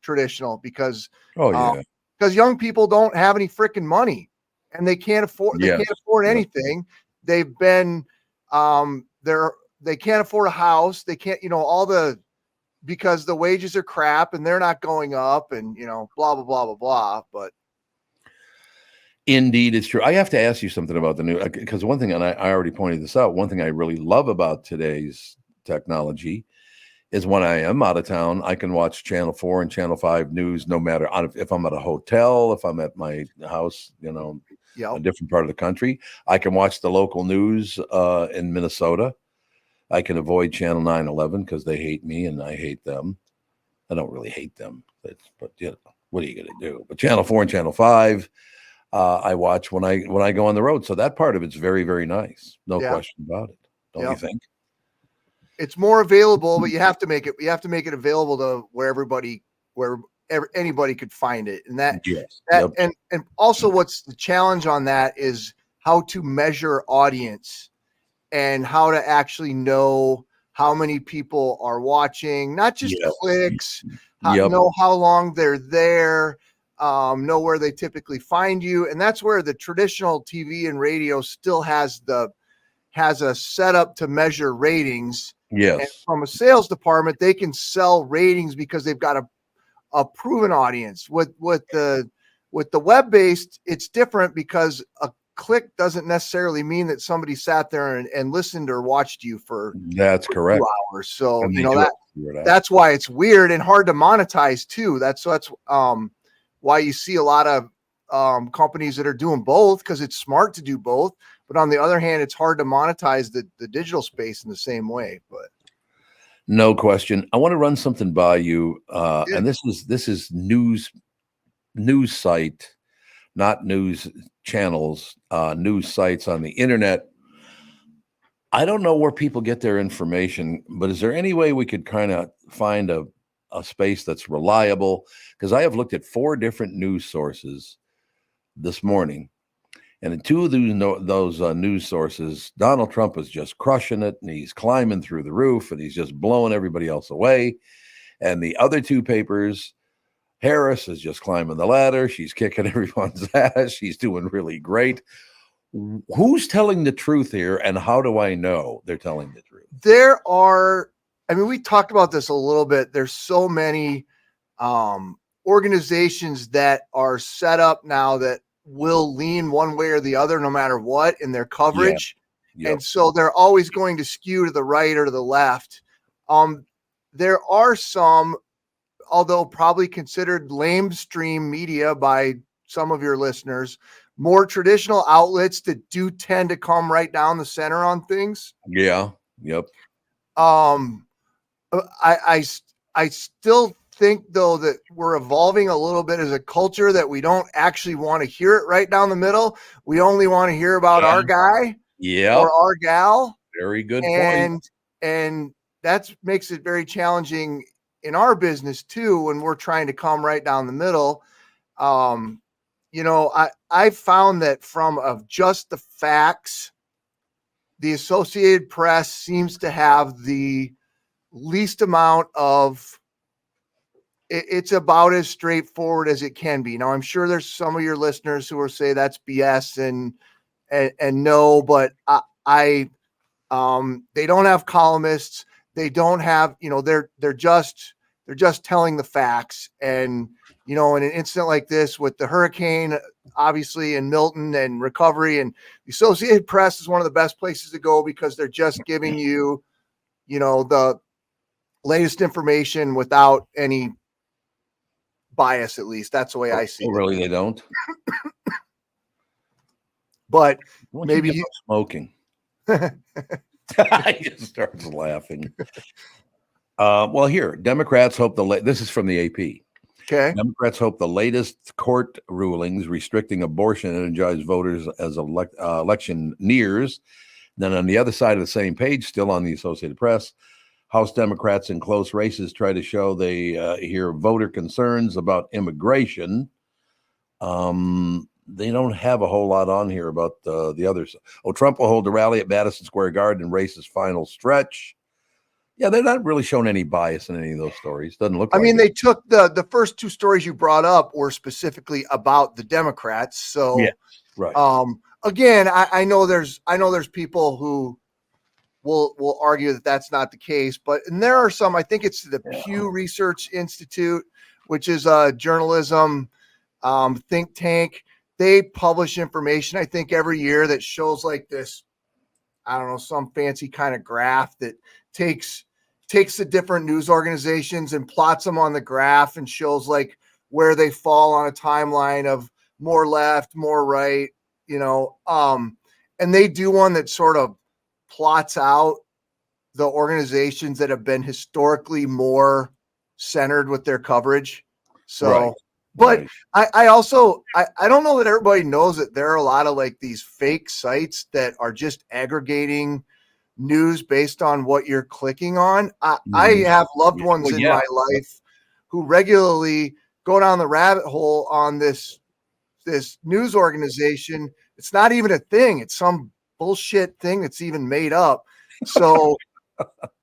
traditional because young people don't have any freaking money and they can't afford anything. They've been they can't afford a house. They can't, because the wages are crap and they're not going up and, blah, blah, blah, blah, blah. But indeed, it's true. I have to ask you something about the new, because one thing, and I already pointed this out, one thing I really love about today's technology is when I am out of town, I can watch Channel 4 and Channel 5 news, no matter if I'm at a hotel, if I'm at my house, a different part of the country. I can watch the local news in Minnesota. I can avoid Channel 9/11 because they hate me and I hate them. I don't really hate them, but what are you going to do? But Channel 4 and Channel 5, I watch when I go on the road. So that part of it's very, very nice. No question about it. Don't you think? It's more available, but you have to make it available to where anybody could find it. And and also what's the challenge on that is how to measure audience and how to actually know how many people are watching, not just clicks, know how long they're there, know where they typically find you. And that's where the traditional TV and radio still has a setup to measure ratings. Yes. And from a sales department, they can sell ratings because they've got a proven audience. With the web-based, it's different because a click doesn't necessarily mean that somebody sat there and listened or watched you for that's correct 2 hours. So that's why it's weird and hard to monetize too. That's why you see a lot of companies that are doing both, because it's smart to do both. But on the other hand, it's hard to monetize the digital space in the same way. But no question. I want to run something by you. And this is news site, not news channels, news sites on the internet. I don't know where people get their information, but is there any way we could kind of find a space that's reliable? Because I have looked at 4 different news sources this morning And in two of those news sources, Donald Trump is just crushing it, and he's climbing through the roof, and he's just blowing everybody else away. And the other two papers, Harris is just climbing the ladder. She's kicking everyone's ass. She's doing really great. Who's telling the truth here, and how do I know they're telling the truth? There are, I mean, we talked about this a little bit. There's so many organizations that are set up now that will lean one way or the other, no matter what, in their coverage. Yep. And so they're always going to skew to the right or to the left. There are some, although probably considered lamestream media by some of your listeners, more traditional outlets that do tend to come right down the center on things. Yeah. Yep. I still think, though, that we're evolving a little bit as a culture, that we don't actually want to hear it right down the middle. We only want to hear about our guy or our gal. Very good point. And that makes it very challenging in our business too, when we're trying to come right down the middle. I found that from just the facts, the Associated Press seems to have the least amount of, it's about as straightforward as it can be. Now, I'm sure there's some of your listeners who will say that's BS and no, but they don't have columnists. They don't have, they're just telling the facts. And, in an incident like this with the hurricane, obviously, and Milton and recovery, and the Associated Press is one of the best places to go, because they're just giving you, the latest information without any bias. At least that's the way I see it. Really, they don't. But maybe he's smoking. He just starts laughing. Well, here, Democrats hope this is from the AP. Okay. Democrats hope the latest court rulings restricting abortion energize voters as election nears. Then on the other side of the same page, still on the Associated Press, House Democrats in close races try to show they hear voter concerns about immigration. They don't have a whole lot on here about the others. Trump will hold a rally at Madison Square Garden in race's final stretch. Yeah, they're not really showing any bias in any of those stories. Doesn't look like they took the first two stories you brought up were specifically about the Democrats. So, yeah, right. Again, I know there's people who will argue that that's not the case, and there are some. I think it's the Pew Research Institute, which is a journalism think tank. They publish information, I think, every year that shows like this, I don't know, some fancy kind of graph that takes the different news organizations and plots them on the graph and shows like where they fall on a timeline of more left, more right, and they do one that sort of plots out the organizations that have been historically more centered with their coverage. So, right. But right. I also don't know that everybody knows that there are a lot of like these fake sites that are just aggregating news based on what you're clicking on. I have loved ones in my life who regularly go down the rabbit hole on this news organization. It's not even a thing. It's some bullshit thing that's even made up. So,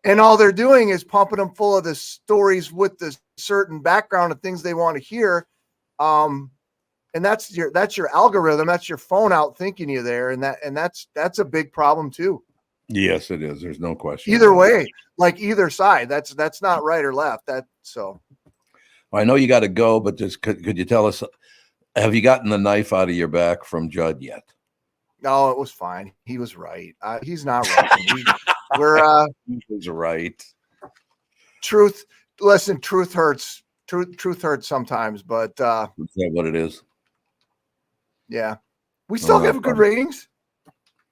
and all they're doing is pumping them full of the stories with the certain background of things they want to hear. And that's your algorithm. That's your phone out thinking you there. And that's a big problem too. Yes, it is. There's no question. Either way, like either side, that's not right or left. So. I know you got to go, but just could you tell us, have you gotten the knife out of your back from Judd yet? No, it was fine. He was right. He's not right. He was right. Truth hurts. Truth hurts sometimes, but is that what it is? Yeah, we still have good ratings.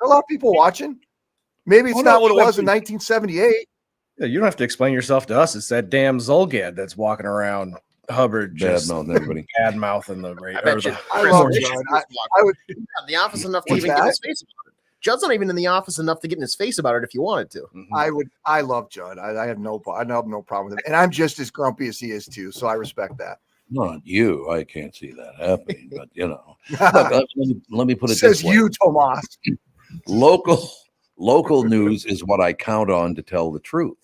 A lot of people watching. Maybe it's not what it was in 1978. Yeah, you don't have to explain yourself to us. It's that damn Zulgad that's walking around Hubbard just bad mouthing the radio. I love Judd. I would have the office enough to even get in his face about it. Judd's not even in the office enough to get in his face about it if you wanted to. Mm-hmm. I love Judd. I have no problem with him, and I'm just as grumpy as he is too. So I respect that. Not you. I can't see that happening, but look, let me put it Says this way. you, Tomas. Local news is what I count on to tell the truth,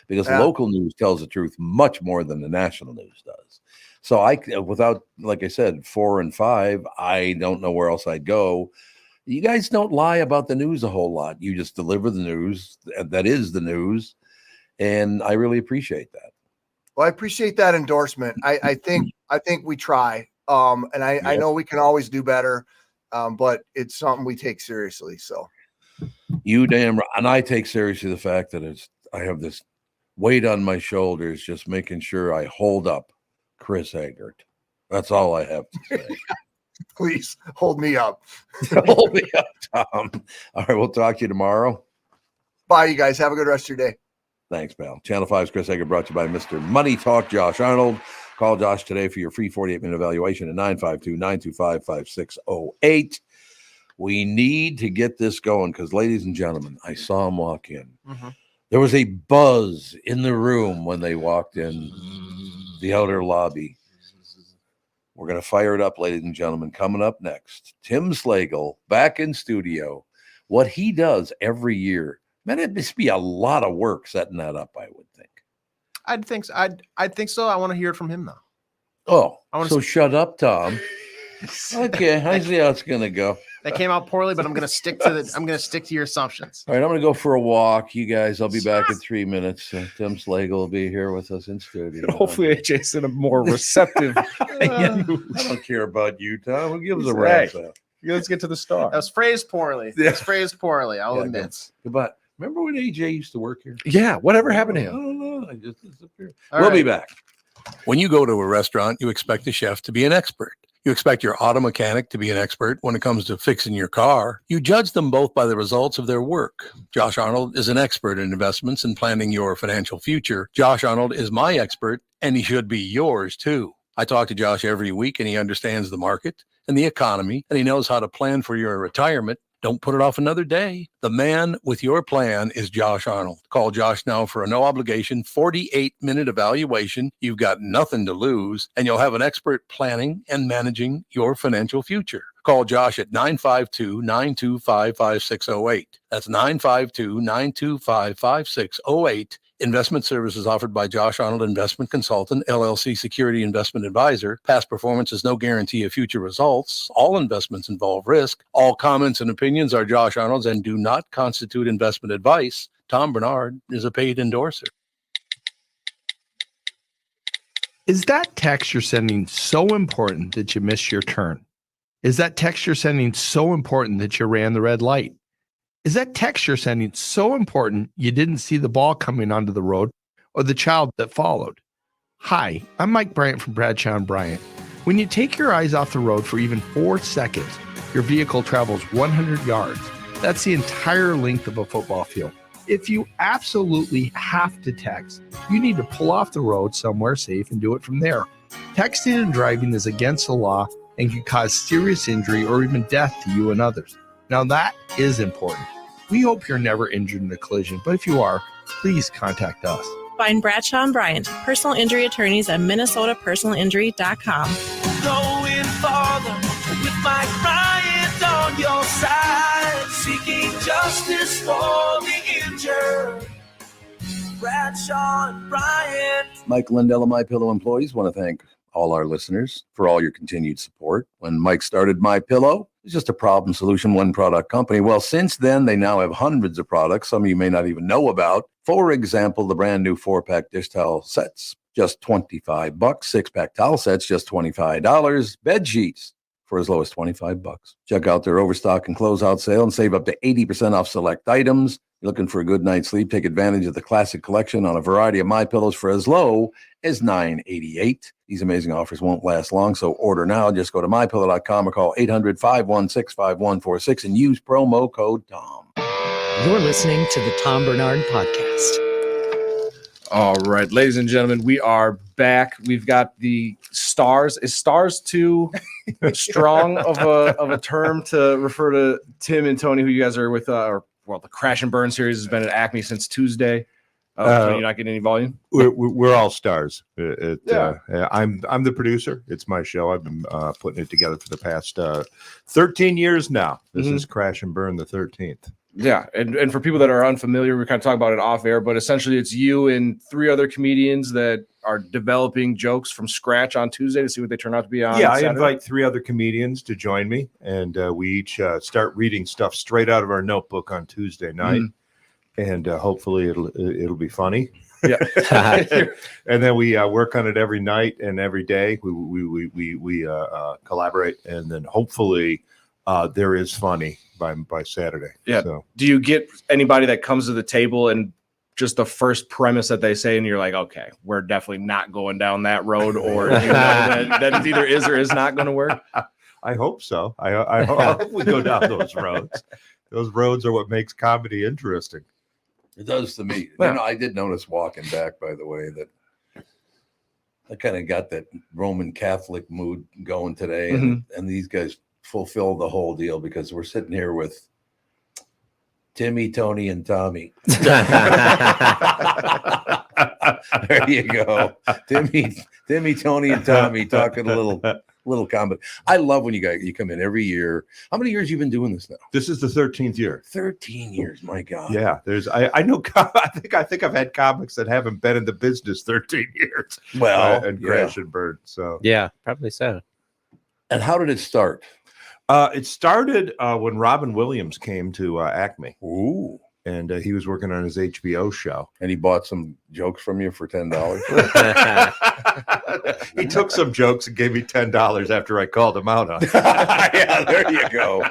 because local news tells the truth much more than the national news does. So without, like I said, 4 and 5, I don't know where else I'd go. You guys don't lie about the news a whole lot. You just deliver the news. That is the news. And I really appreciate that. Well, I appreciate that endorsement. I think we try. And I know we can always do better. But it's something we take seriously. So you damn right. And I take seriously the fact that I have this weight on my shoulders, just making sure I hold up Chris Egert. That's all I have to say. Please hold me up. Hold me up, Tom. All right, we'll talk to you tomorrow. Bye, you guys. Have a good rest of your day. Thanks, pal. Channel 5's Chris Egert, brought to you by Mr. Money Talk, Josh Arnold. Call Josh today for your free 48-minute evaluation at 952-925-5608. We need to get this going because, ladies and gentlemen, I saw him walk in. Mm-hmm. There was a buzz in the room when they walked in the outer lobby. We're going to fire it up, ladies and gentlemen. Coming up next, Tim Slagle back in studio. What he does every year, man, it must be a lot of work setting that up, I would think. I'd think so. I'd think so. I want to hear it from him, though. Oh, shut up, Tom. Okay, I see how it's going to go. That came out poorly, but I'm going to stick to your assumptions. All right, I'm going to go for a walk. You guys, I'll be back in 3 minutes. Tim Slagle will be here with us in studio. Hopefully, AJ's in a more receptive. I don't care about you, Tom. Who gives a rat's out? Let's get to the star. That was phrased poorly. Yeah. It's phrased poorly. I'll admit. But remember when AJ used to work here? Yeah. Whatever happened to him? I don't know. I just disappeared. We'll be back. When you go to a restaurant, you expect the chef to be an expert. You expect your auto mechanic to be an expert when it comes to fixing your car. You judge them both by the results of their work. Josh Arnold is an expert in investments and planning your financial future. Josh Arnold is my expert, and he should be yours too. I talk to Josh every week, and he understands the market and the economy, and he knows how to plan for your retirement. Don't put it off another day. The man with your plan is Josh Arnold. Call Josh now for a no-obligation 48-minute evaluation. You've got nothing to lose, and you'll have an expert planning and managing your financial future. Call Josh at 952-925-5608. That's 952-925-5608. Investment services offered by Josh Arnold Investment Consultant, LLC Security Investment Advisor. Past performance is no guarantee of future results. All investments involve risk. All comments and opinions are Josh Arnold's and do not constitute investment advice. Tom Barnard is a paid endorser. Is that text you're sending so important that you missed your turn? Is that text you're sending so important that you ran the red light? Is that text you're sending so important you didn't see the ball coming onto the road or the child that followed? Hi, I'm Mike Bryant from Bradshaw & Bryant. When you take your eyes off the road for even 4 seconds, your vehicle travels 100 yards. That's the entire length of a football field. If you absolutely have to text, you need to pull off the road somewhere safe and do it from there. Texting and driving is against the law and can cause serious injury or even death to you and others. Now that is important. We hope you're never injured in a collision, but if you are, please contact us. Find Bradshaw & Bryant, personal injury attorneys at minnesotapersonalinjury.com. Going farther with Mike Bryant on your side, seeking justice for the injured. Bradshaw & Bryant. Mike Lindell of MyPillow employees want to thank all our listeners for all your continued support. When Mike started MyPillow, it was just a problem solution, one product company. Well, since then, they now have hundreds of products, some of you may not even know about. For example, the brand new 4-pack dish towel sets, just $25. 6-pack towel sets, just $25. Bed sheets for as low as $25. Check out their overstock and closeout sale and save up to 80% off select items. You're looking for a good night's sleep? Take advantage of the classic collection on a variety of MyPillows for as low as $9.88. These amazing offers won't last long, so order now. Just go to MyPillow.com or call 800-516-5146 and use promo code TOM. You're listening to the Tom Barnard Podcast. All right, ladies and gentlemen, we are back. We've got the stars. Is stars too strong of a term to refer to Tim and Tony, who you guys are with? The Crash and Burn series has been at Acme since Tuesday. So you're not getting any volume? We're all stars. Yeah. I'm the producer. It's my show. I've been putting it together for the past 13 years now. This is Crash and Burn the 13th. Yeah, and for people that are unfamiliar, we're kind of talking about it off air, but essentially it's you and 3 other comedians that are developing jokes from scratch on Tuesday to see what they turn out to be on. Yeah, Saturday. I invite 3 other comedians to join me, and we each start reading stuff straight out of our notebook on Tuesday night, and hopefully it'll be funny. Yeah, and then we work on it every night and every day. We collaborate, and then hopefully there is funny by Saturday. Yeah. So. Do you get anybody that comes to the table and just the first premise that they say, and you're like, okay, we're definitely not going down that road, or that it either is or is not going to work? I hope so. I hope we go down those roads. Those roads are what makes comedy interesting. It does to me. Well, I did notice walking back, by the way, that I kind of got that Roman Catholic mood going today, and these guys fulfill the whole deal because we're sitting here with Timmy, Tony, and Tommy. There you go. Timmy, Tony, and Tommy talking a little comedy. I love when you come in every year. How many years you been doing this now? This is the 13th year. 13 years, my God. Yeah, I know. I think I've had comics that haven't been in the business 13 years. Well, and Crash and Burn. So yeah, probably so. And how did it start? It started when Robin Williams came to Acme. Ooh. And he was working on his HBO show. And he bought some jokes from you for $10. He took some jokes and gave me $10 after I called him out on it. Yeah, there you go.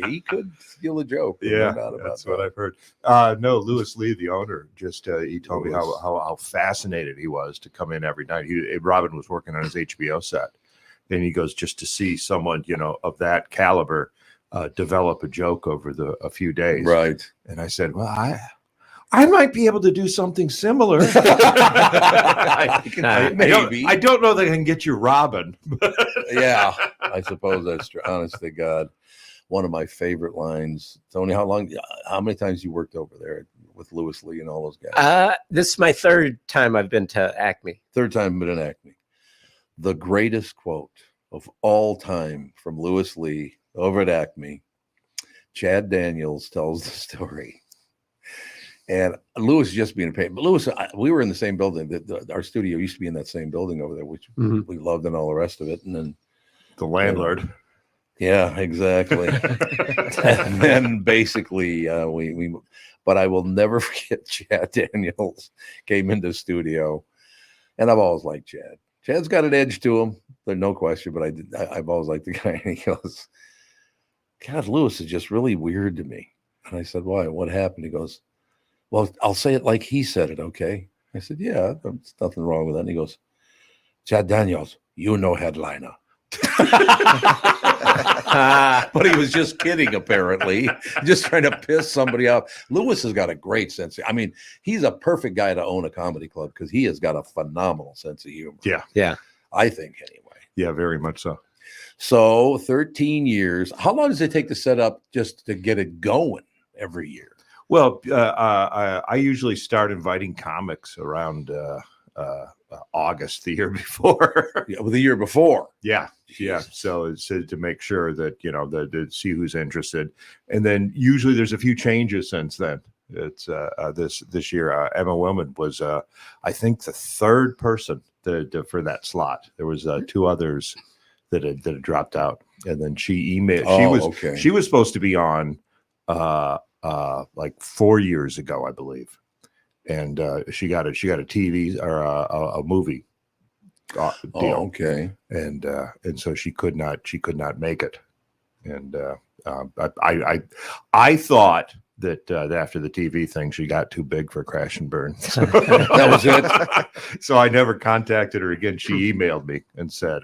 He could steal a joke. Yeah, that's what I've heard. No, Louis Lee, the owner, just he told me how fascinated he was to come in every night. Robin was working on his HBO set. And he goes, just to see someone, of that caliber develop a joke over a few days. Right. And I said, well, I might be able to do something similar. Maybe. I don't know that I can get you Robin. Yeah, I suppose that's true. Honest to God. One of my favorite lines. Tony, how many times you worked over there with Louis Lee and all those guys? This is my 3rd time I've been to Acme. 3rd time I've been in Acme. The greatest quote of all time from Louis Lee over at Acme. Chad Daniels tells the story. And Louis is just being a pain. But Louis, we were in the same building. Our studio used to be in that same building over there, which we loved and all the rest of it. And then the landlord. Yeah, exactly. And then basically but I will never forget Chad Daniels came into the studio. And I've always liked Chad. Chad's got an edge to him. There's no question, but I've always liked the guy. And he goes, God, Louis is just really weird to me. And I said, why? What happened? He goes, well, I'll say it like he said it, okay? I said, yeah, there's nothing wrong with that. And he goes, Chad Daniels, headliner. But he was just kidding, apparently, just trying to piss somebody off. Louis has got a great sense. I mean, he's a perfect guy to own a comedy club because he has got a phenomenal sense of humor. Yeah. I think, anyway. Yeah, very much so. So 13 years. How long does it take to set up just to get it going every year? Well, I usually start inviting comics around August the year before. The year before. Yeah. Yeah. So it's to make sure that, to see who's interested. And then usually there's a few changes since then. It's this year, Emma Willman was, I think, the 3rd person for that slot. There was 2 others that had dropped out. And then she emailed. She was supposed to be on like 4 years ago, I believe. And she got a TV or a movie deal. Oh, okay. And so she could not make it. And I thought that after the TV thing, she got too big for Crash and Burn. That was it. So I never contacted her again. She emailed me and said,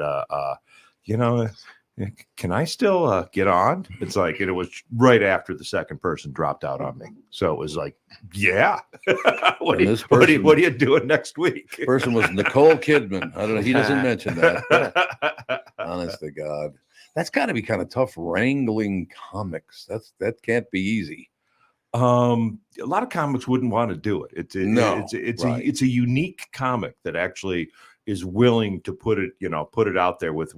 can I still get on? It's like, and it was right after the 2nd person dropped out on me. So it was like, yeah. What are you doing next week? Person was Nicole Kidman. I don't know. He doesn't mention that. Honest to God. That's got to be kind of tough wrangling comics. That can't be easy. A lot of comics wouldn't want to do it. It's a unique comic that actually is willing to put it out there with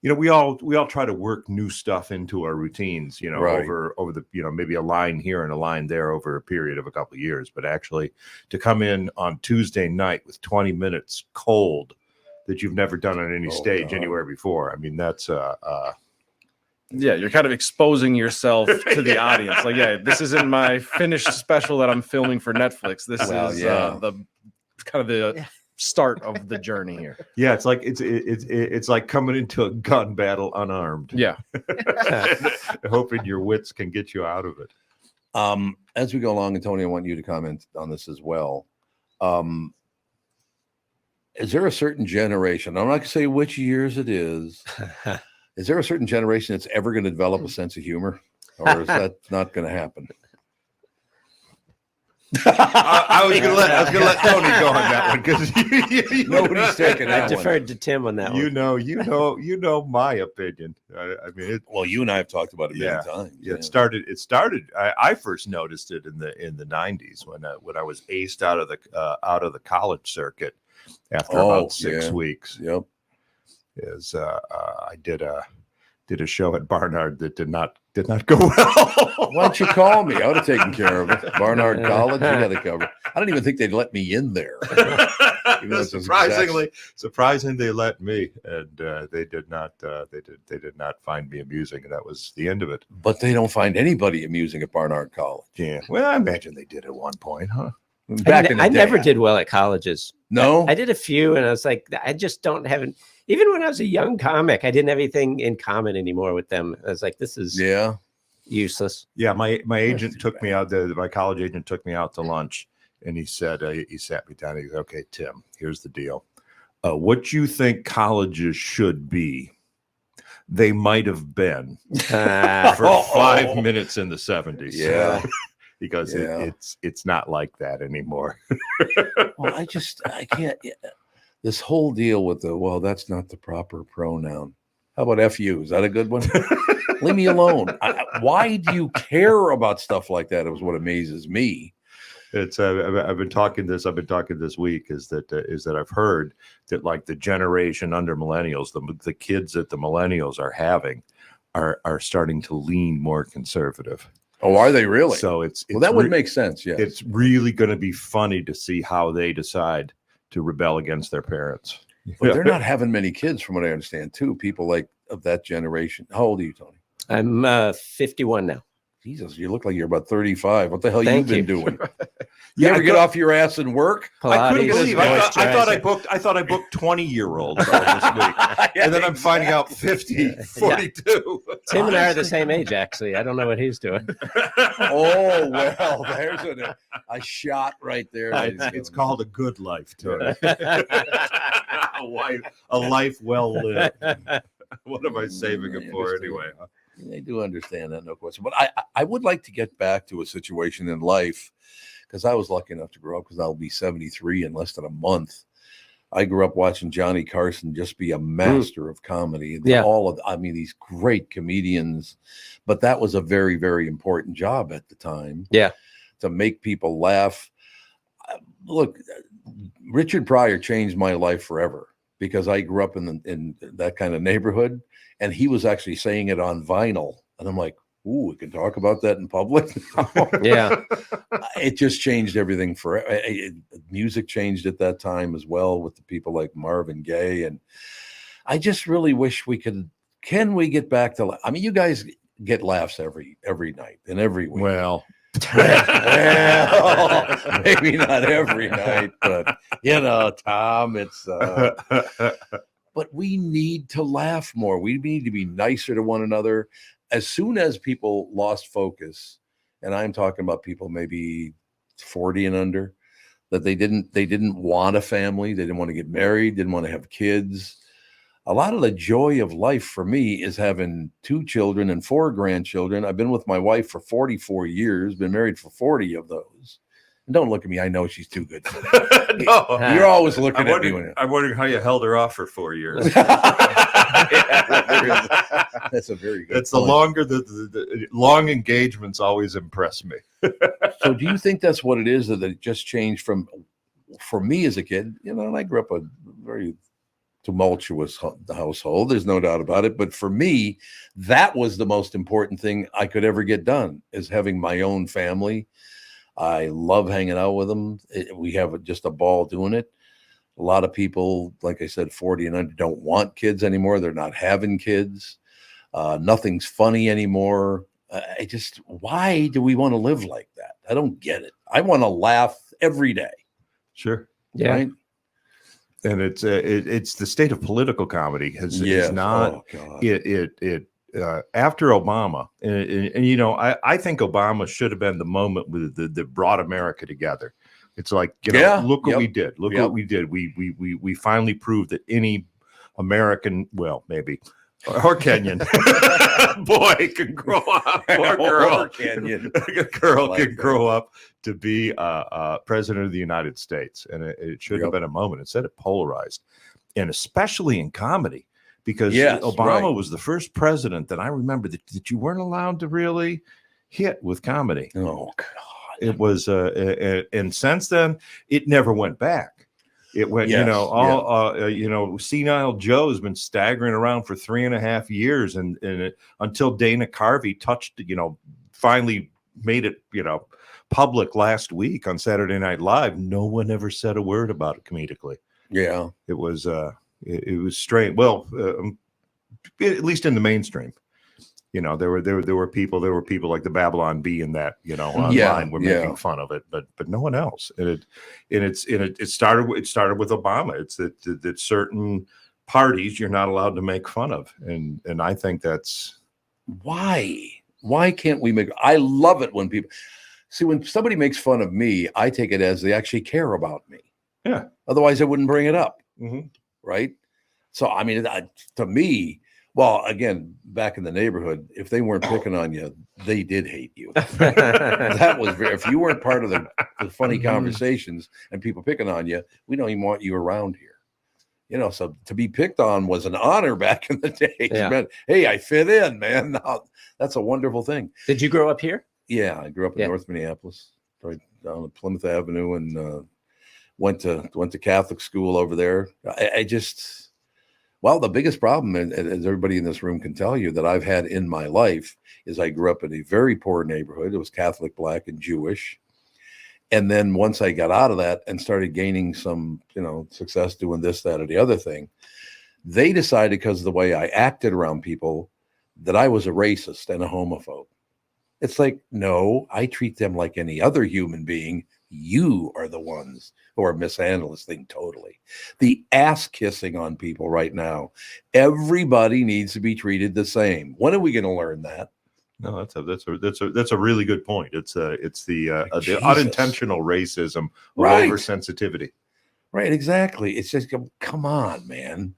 we all try to work new stuff into our routines, over the, maybe a line here and a line there over a period of a couple of years, but actually to come in on Tuesday night with 20 minutes cold that you've never done on any stage anywhere before. I mean, that's yeah, you're kind of exposing yourself to the audience. Like, yeah, this isn't my finished special that I'm filming for Netflix. This is the kind of the start of the journey here. Yeah, it's like it's like coming into a gun battle unarmed. Yeah, hoping your wits can get you out of it. As we go along, and Tony, I want you to comment on this as well. Is there a certain generation? I'm not going to say which years it is. Is there a certain generation that's ever going to develop a sense of humor, or is that not going to happen? I was going to let Tony go on that one because nobody's taking that I deferred to Tim on that one. You know my opinion. I mean, well, you and I have talked about it many times. Yeah, it started. I first noticed it in the 90s when I was aced out of the college circuit after about 6 weeks. Yep. I did a show at Barnard that did not go well. Why don't you call me? I would have taken care of it. Barnard College, you got to cover. I don't even think they'd let me in there. Surprisingly, they let me, and they did not. They did not find me amusing, and that was the end of it. But they don't find anybody amusing at Barnard College. Yeah. Well, I imagine they did at one point, huh? I never did well at colleges. No, I did a few, and I was like, I just don't have it. Even when I was a young comic, I didn't have anything in common anymore with them. I was like, this is useless. Yeah, my agent took me out. My college agent took me out to lunch, and he said, he sat me down. He said, "Okay, Tim, here's the deal. What you think colleges should be, they might have been for 5 minutes in the 70s." Yeah. Because it's not like that anymore. Well, I can't. This whole deal with that's not the proper pronoun. How about FU? Is that a good one? Leave me alone. Why do you care about stuff like that? It was what amazes me. It's I've been talking this week is that I've heard that like the generation under millennials, the kids that the millennials are having are starting to lean more conservative. Oh, are they really? So that would make sense. Yeah, it's really going to be funny to see how they decide to rebel against their parents. But they're not having many kids, from what I understand, too. People like of that generation. How old are you, Tony? I'm 51 now. Jesus, you look like you're about 35. What the hell you been doing? You ever get off your ass and work? I couldn't believe. I thought I booked 20-year-olds this week, and then I'm finding out 50, 42. Tim and I are the same age, actually. I don't know what he's doing. Oh well, there's a shot right there. It's called a good life, Tony. a life well lived. What am I saving it for anyway? Huh? They do understand that, no question. But I would like to get back to a situation in life, because I was lucky enough to grow up, because I'll be 73 in less than a month. I grew up watching Johnny Carson just be a master of comedy. These great comedians. But that was a very, very important job at the time. Yeah. To make people laugh. Look, Richard Pryor changed my life forever, because I grew up in that kind of neighborhood, and he was actually saying it on vinyl. And I'm like, ooh, we can talk about that in public. Yeah. It just changed everything music changed at that time as well, with the people like Marvin Gaye. And I just really wish can we get back to, you guys get laughs every night and every week. Well, maybe not every night, but Tom, it's but we need to laugh more. We need to be nicer to one another. As soon as people lost focus, and I'm talking about people maybe 40 and under, that they didn't want a family, they didn't want to get married, didn't want to have kids. A lot of the joy of life for me is having 2 children and 4 grandchildren. I've been with my wife for 44 years, been married for 40 of those. And don't look at me. I know she's too good. No, you're always looking at me. I'm wondering how you held her off for 4 years. That's a very good. It's the longer the long engagements always impress me. So, do you think that's what it is, that it just changed from? For me as a kid, and I grew up a very tumultuous household. There's no doubt about it. But for me, that was the most important thing I could ever get done, is having my own family. I love hanging out with them. We have just a ball doing it. A lot of people, like I said, 40 and under, don't want kids anymore. They're not having kids. Nothing's funny anymore. Why do we want to live like that? I don't get it. I want to laugh every day. Sure. Yeah. Right? And it's the state of political comedy is not. Oh, God. After Obama, and I think Obama should have been the moment that brought America together. It's like, look what we did. Look what we did. We finally proved that any American, well, maybe, or Kenyan boy can grow up, or girl, a girl can grow up to be president of the United States. And it should have been a moment. Instead, it polarized, and especially in comedy, because Obama was the first president that I remember that you weren't allowed to really hit with comedy. Oh, God. It was, and since then, it never went back. It went, senile Joe's been staggering around for 3.5 years, and until Dana Carvey finally made it, public last week on Saturday Night Live. No one ever said a word about it comedically. Yeah, it was strange. Well, at least in the mainstream. There were people like the Babylon Bee and that, online were making fun of it, but no one else. And it started with Obama. It's that certain parties you're not allowed to make fun of. And I think that's why can't we I love it when people see, when somebody makes fun of me, I take it as they actually care about me. Yeah. Otherwise I wouldn't bring it up. Mm-hmm. Right. So, I mean, to me, well, again, back in the neighborhood, if they weren't picking on you, they did hate you. That was if you weren't part of the funny conversations and people picking on you, we don't even want you around here. So to be picked on was an honor back in the day. Yeah. Man, hey, I fit in, man. That's a wonderful thing. Did you grow up here? Yeah, I grew up in North Minneapolis, right down at Plymouth Avenue, and went to Catholic school over there. Well, the biggest problem, as everybody in this room can tell you, that I've had in my life is I grew up in a very poor neighborhood. It was Catholic, Black, and Jewish. And then once I got out of that and started gaining some, success doing this, that, or the other thing, they decided, because of the way I acted around people, that I was a racist and a homophobe. It's like, no, I treat them like any other human being. You are the ones who are mishandling this thing totally. The ass kissing on people right now. Everybody needs to be treated the same. When are we going to learn that? No, that's a really good point. It's the unintentional racism, right? Oversensitivity. Right, exactly. It's just, come on, man.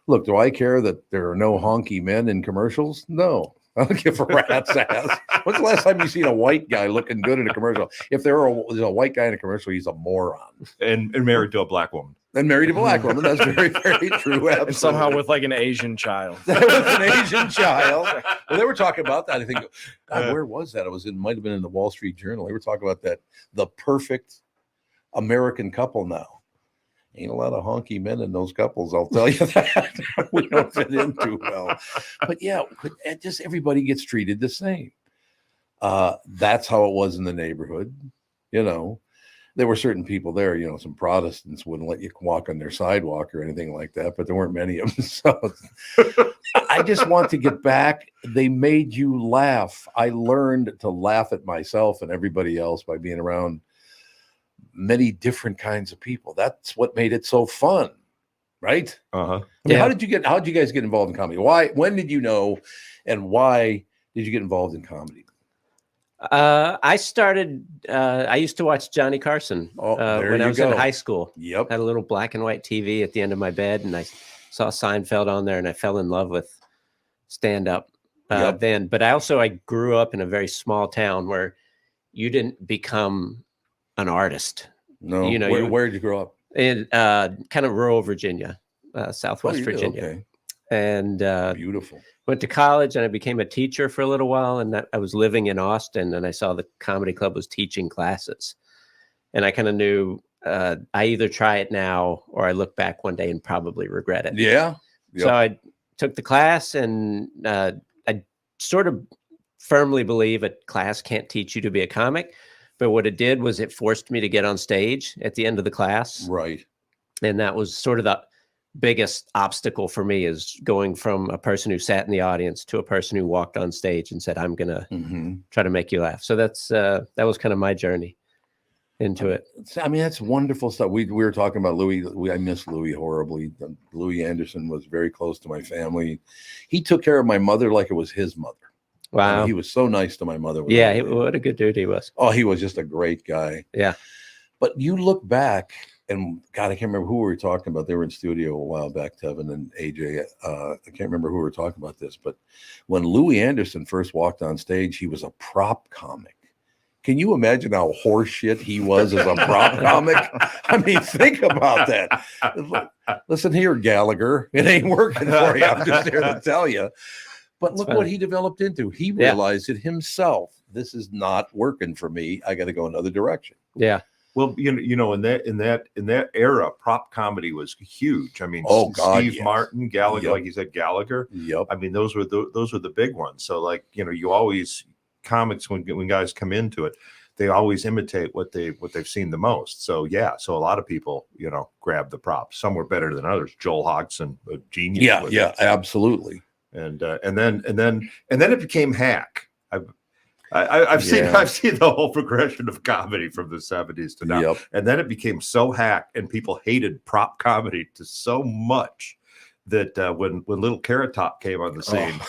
Look, do I care that there are no honky men in commercials? No. I don't give a rat's ass. When's the last time you seen a white guy looking good in a commercial? If there's a white guy in a commercial, he's a moron. And married to a black woman. And married to a black woman. That's very, very true. Absolutely. And somehow with like an Asian child. With an Asian child. Well, they were talking about that. I think, God, where was that? Might have been in the Wall Street Journal. They were talking about that. The perfect American couple now. Ain't a lot of honky men in those couples, I'll tell you that. We don't fit in too well. But yeah, just everybody gets treated the same. That's how it was in the neighborhood. There were certain people there, some Protestants wouldn't let you walk on their sidewalk or anything like that, but there weren't many of them. So I just want to get back. They made you laugh. I learned to laugh at myself and everybody else by being around many different kinds of people. That's what made it so fun, right? Uh-huh. I mean, how did you guys get involved in comedy? When did you know, and why did you get involved in comedy? I started, I used to watch Johnny Carson when I was in high school. Yep. Had a little black and white TV at the end of my bed, and I saw Seinfeld on there, and I fell in love with stand-up then. But I grew up in a very small town where you didn't become an artist. No, you know, where did you grow up? In kind of rural Virginia, Southwest Virginia. Okay. And beautiful. Went to college, and I became a teacher for a little while. And I was living in Austin, and I saw the comedy club was teaching classes, and I kind of knew I either try it now or I look back one day and probably regret it. Yeah. So I took the class, and I sort of firmly believe a class can't teach you to be a comic. But what it did was it forced me to get on stage at the end of the class. Right. And that was sort of the biggest obstacle for me, is going from a person who sat in the audience to a person who walked on stage and said, I'm going to try to make you laugh. So that was kind of my journey into it. I mean, that's wonderful stuff. We were talking about Louis. I miss Louis horribly. Louis Anderson was very close to my family. He took care of my mother like it was his mother. Wow. I mean, he was so nice to my mother. Yeah, what a good dude he was. Oh, he was just a great guy. Yeah. But you look back, and God, I can't remember who we were talking about. They were in studio a while back, Tevin and AJ. I can't remember who we were talking about this, but when Louis Anderson first walked on stage, he was a prop comic. Can you imagine how horseshit he was as a prop comic? I mean, think about that. Listen here, Gallagher, it ain't working for you. I'm just here to tell you. But look what he developed into. He realized it himself. This is not working for me. I got to go another direction. Yeah. Well, in that era, prop comedy was huge. I mean, Steve Martin, Gallagher, like you said, Gallagher. Yep. I mean, those were the big ones. So, like, you always comics when guys come into it, they always imitate what they've seen the most. So so a lot of people grab the props. Some were better than others. Joel Hodgson, a genius. Yeah, absolutely. And then it became hack. I've seen the whole progression of comedy from the 70s to now. Yep. And then it became so hack, and people hated prop comedy to so much that when Little Carrot Top came on the scene,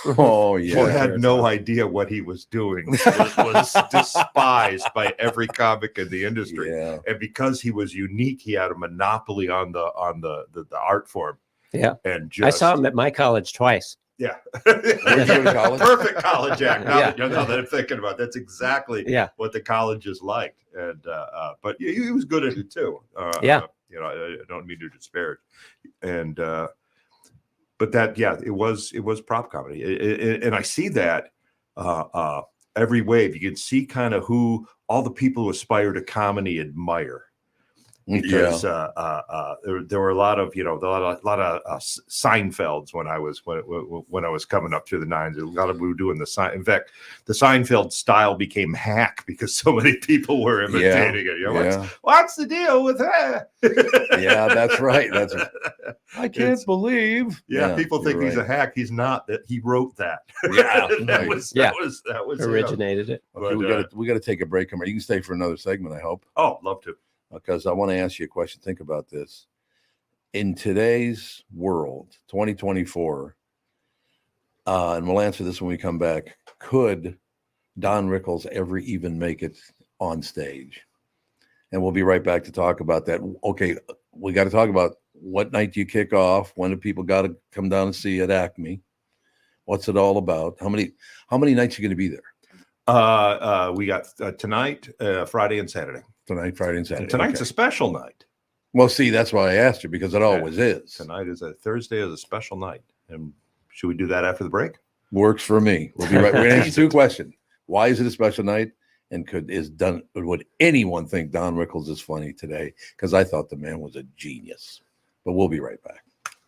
he had no idea what he was doing. Was despised by every comic in the industry. Yeah. And because he was unique, he had a monopoly on the art form. Yeah. And I saw him at my college twice. Yeah. College? Perfect college act. Now that I'm thinking about it, that's exactly what the colleges liked. And but he was good at it too. I don't mean to disparage. And but that it was prop comedy. And I see that every wave. You can see kind of who all the people who aspire to comedy admire. Because there were a lot of Seinfelds when I was coming up through the 90s. A lot of we were doing in fact, the Seinfeld style became hack because so many people were imitating it. What's the deal with that? Yeah, that's right. I can't believe. Yeah, people think he's a hack. He's not. That he wrote that. Yeah, that was originated it. Okay, we got to take a break. You can stay for another segment, I hope. Oh, love to. Because I want to ask you a question. Think about this. In today's world, 2024, and we'll answer this when we come back, could Don Rickles ever even make it on stage? And we'll be right back to talk about that. Okay, we got to talk about what night do you kick off? When do people got to come down and see you at Acme? What's it all about? How many nights are you going to be there? We got tonight, Friday and Saturday. Tonight, Friday, and Saturday. And tonight's a special night. Well, see, that's why I asked you, because it always is. Tonight is Thursday is a special night. And should we do that after the break? Works for me. We'll be right. We're going to answer two questions. Why is it a special night? And would anyone think Don Rickles is funny today? Because I thought the man was a genius. But we'll be right back.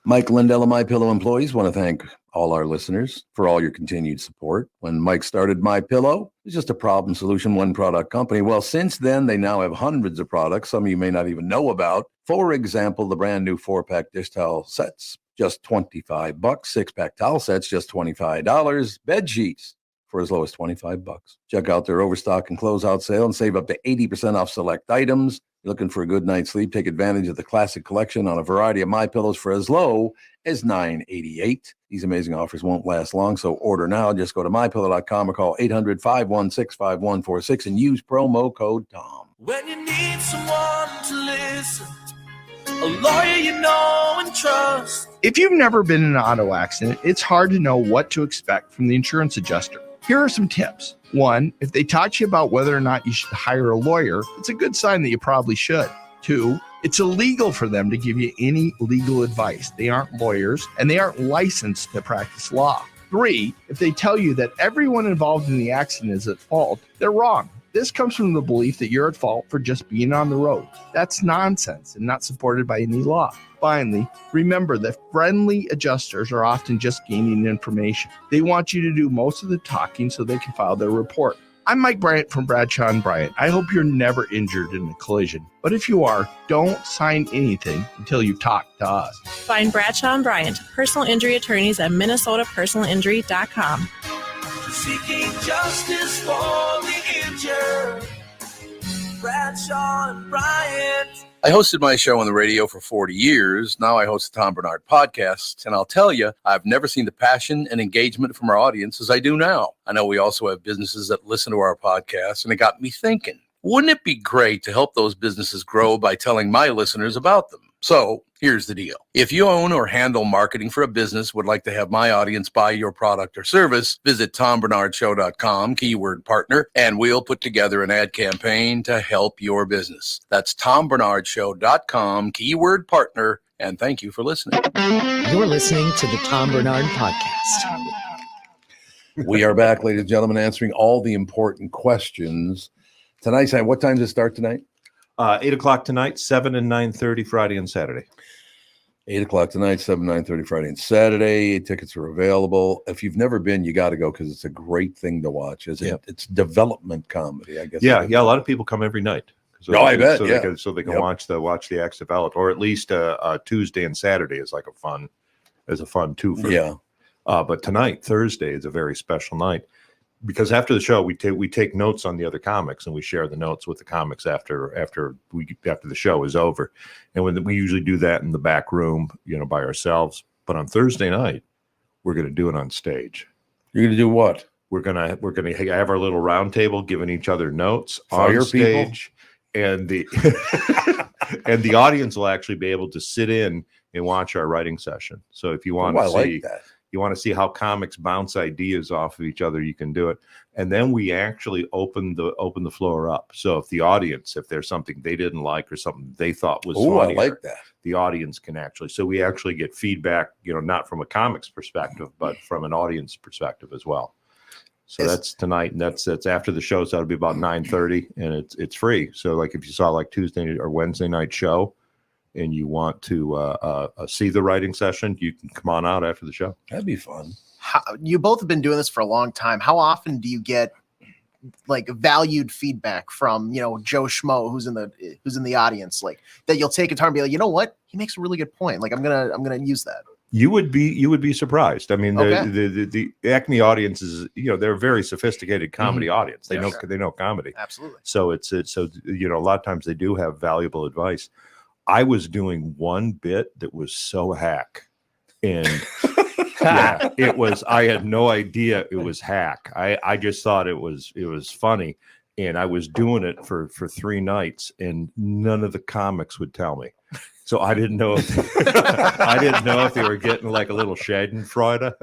Mike Lindell of MyPillow employees want to thank all our listeners for all your continued support. When Mike started MyPillow, it was just a problem solution, one product company. Well, since then, they now have hundreds of products, some of you may not even know about. For example, the brand new 4-pack dish towel sets, just $25. 6-pack towel sets, just $25. Bed sheets for as low as $25. Check out their overstock and closeout sale and save up to 80% off select items. You're looking for a good night's sleep? Take advantage of the classic collection on a variety of MyPillows for as low as $9.88. These amazing offers won't last long, so order now. Just go to MyPillow.com or call 800-516-5146 and use promo code TOM. When you need someone to listen, a lawyer you know and trust. If you've never been in an auto accident, it's hard to know what to expect from the insurance adjuster. Here are some tips. One, if they talk to you about whether or not you should hire a lawyer, it's a good sign that you probably should. Two, it's illegal for them to give you any legal advice. They aren't lawyers and they aren't licensed to practice law. Three, if they tell you that everyone involved in the accident is at fault, they're wrong. This comes from the belief that you're at fault for just being on the road. That's nonsense and not supported by any law. Finally, remember that friendly adjusters are often just gaining information. They want you to do most of the talking so they can file their report. I'm Mike Bryant from Bradshaw and Bryant. I hope you're never injured in a collision. But if you are, don't sign anything until you talk to us. Find Bradshaw and Bryant, personal injury attorneys at minnesotapersonalinjury.com. Seeking justice for the injured. Bradshaw and Bryant. I hosted my show on the radio for 40 years. Now I host the Tom Barnard Podcast. And I'll tell you, I've never seen the passion and engagement from our audience as I do now. I know we also have businesses that listen to our podcast, and it got me thinking, wouldn't it be great to help those businesses grow by telling my listeners about them? So here's the deal. If you own or handle marketing for a business, would like to have my audience buy your product or service, visit TomBarnardShow.com, keyword partner, and we'll put together an ad campaign to help your business. That's TomBarnardShow.com, keyword partner, and thank you for listening. You're listening to the Tom Barnard Podcast. We are back, ladies and gentlemen, answering all the important questions. Tonight, what time does it start tonight? 8 o'clock tonight, 7 and 9:30 Friday and Saturday. 8 o'clock tonight, 7, 9:30 Friday and Saturday. Tickets are available. If you've never been, you got to go because it's a great thing to watch. It's development comedy, I guess. Yeah. A lot of people come every night. I bet. So they can watch the acts develop, or at least Tuesday and Saturday is like a fun too. But tonight, Thursday, is a very special night. Because after the show, we take notes on the other comics, and we share the notes with the comics after the show is over. And we usually do that in the back room, by ourselves. But on Thursday night, we're going to do it on stage. You're going to do what? We're gonna have our little round table, giving each other notes Fire on stage, and the and the audience will actually be able to sit in and watch our writing session. So if you want to see. like that. You want to see how comics bounce ideas off of each other, you can do it. And then we actually open the floor up. So if the audience, if there's something they didn't like or something they thought was funny, I like that. The audience can we actually get feedback, not from a comics perspective, but from an audience perspective as well. So that's tonight, and that's after the show. So that'll be about 9:30, and it's free. So like if you saw like Tuesday or Wednesday night show, and you want to see the writing session, you can come on out after the show. That'd be fun. You both have been doing this for a long time. How often do you get like valued feedback from Joe Schmo who's in the audience, like that you'll take a turn and be like, you know what, he makes a really good point. Like I'm gonna use that. You would be surprised. I mean, the Acme audience is they're a very sophisticated comedy audience. They know comedy. Absolutely. So a lot of times they do have valuable advice. I was doing one bit that was so hack, and it was. I had no idea it was hack. I just thought it was funny, and I was doing it for 3 nights, and none of the comics would tell me. So I didn't know if they were getting like a little Schadenfreude